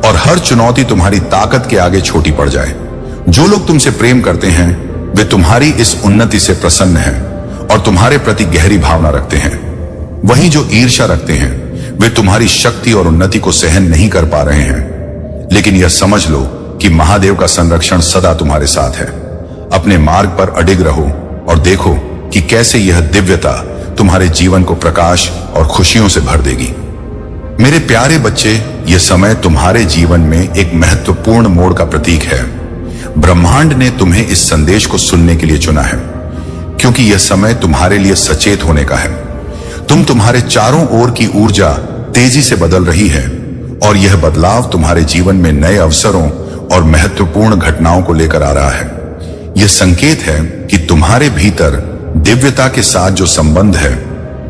और हर चुनौती तुम्हारी ताकत के आगे छोटी पड़ जाए। जो लोग तुमसे प्रेम करते हैं वे तुम्हारी इस उन्नति से प्रसन्न हैं और तुम्हारे प्रति गहरी भावना रखते हैं। वहीं जो ईर्ष्या रखते हैं वे तुम्हारी शक्ति और उन्नति को सहन नहीं कर पा रहे हैं। लेकिन यह समझ लो कि महादेव का संरक्षण सदा तुम्हारे साथ है। अपने मार्ग पर अडिग रहो और देखो कि कैसे यह दिव्यता तुम्हारे जीवन को प्रकाश और खुशियों से भर देगी। मेरे प्यारे बच्चे, यह समय तुम्हारे जीवन में एक महत्वपूर्ण मोड़ का प्रतीक है। ब्रह्मांड ने तुम्हें इस संदेश को सुनने के लिए चुना है, क्योंकि यह समय तुम्हारे लिए सचेत होने का है। तुम्हारे चारों ओर की ऊर्जा तेजी से बदल रही है और यह बदलाव तुम्हारे जीवन में नए अवसरों और महत्वपूर्ण घटनाओं को लेकर आ रहा है। यह संकेत है कि तुम्हारे भीतर दिव्यता के साथ जो संबंध है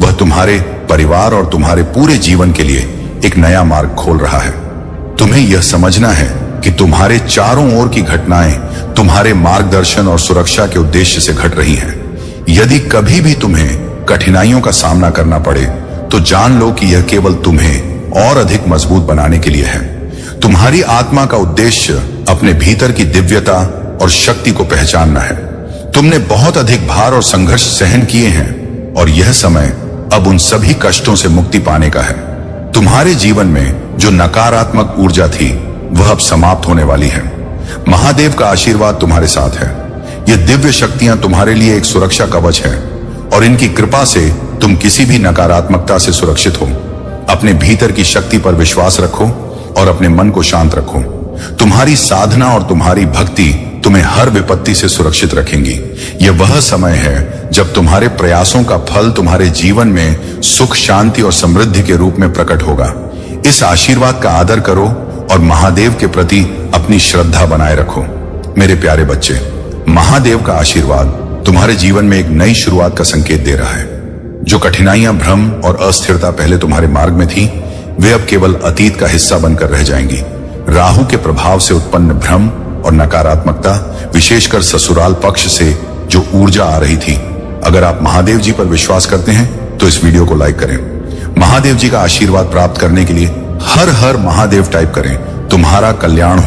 वह तुम्हारे परिवार और तुम्हारे पूरे जीवन के लिए एक नया मार्ग खोल रहा है। तुम्हें यह समझना है कि तुम्हारे चारों ओर की घटनाएं तुम्हारे मार्गदर्शन और सुरक्षा के उद्देश्य से घट रही हैं। यदि कभी भी तुम्हें कठिनाइयों का सामना करना पड़े तो जान लो कि यह केवल तुम्हें और अधिक मजबूत बनाने के लिए है। तुम्हारी आत्मा का उद्देश्य अपने भीतर की दिव्यता और शक्ति को पहचानना है। तुमने बहुत अधिक भार और संघर्ष सहन किए हैं और यह समय अब उन सभी कष्टों से मुक्ति पाने का है। तुम्हारे जीवन में जो नकारात्मक ऊर्जा थी वह अब समाप्त होने वाली है। महादेव का आशीर्वाद तुम्हारे साथ है। यह दिव्य शक्तियां तुम्हारे लिए एक सुरक्षा कवच है और इनकी कृपा से तुम किसी भी नकारात्मकता से सुरक्षित हो। अपने भीतर की शक्ति पर विश्वास रखो और अपने मन को शांत रखो। तुम्हारी साधना और तुम्हारी भक्ति तुम्हें हर विपत्ति से सुरक्षित रखेंगी। यह वह समय है जब तुम्हारे प्रयासों का फल तुम्हारे जीवन में सुख, शांति और समृद्धि के रूप में प्रकट होगा। इस आशीर्वाद का आदर करो और महादेव के प्रति अपनी श्रद्धा बनाए रखो। मेरे प्यारे बच्चे, महादेव का आशीर्वाद तुम्हारे जीवन में एक नई शुरुआत का संकेत दे रहा है। जो कठिनाइयां, भ्रम और अस्थिरता पहले तुम्हारे मार्ग में थी वे अब केवल अतीत का हिस्सा बनकर रह जाएंगी। राहु के प्रभाव से उत्पन्न भ्रम और नकारात्मकता, विशेषकर ससुराल पक्ष से जो ऊर्जा आ रही थी, अगर आप महादेव जी पर विश्वास करते हैं तो इस वीडियो को लाइक करें। महादेव जी का आशीर्वाद प्राप्त करने के लिए हर हर महादेव टाइप करें। तुम्हारा कल्याण हो।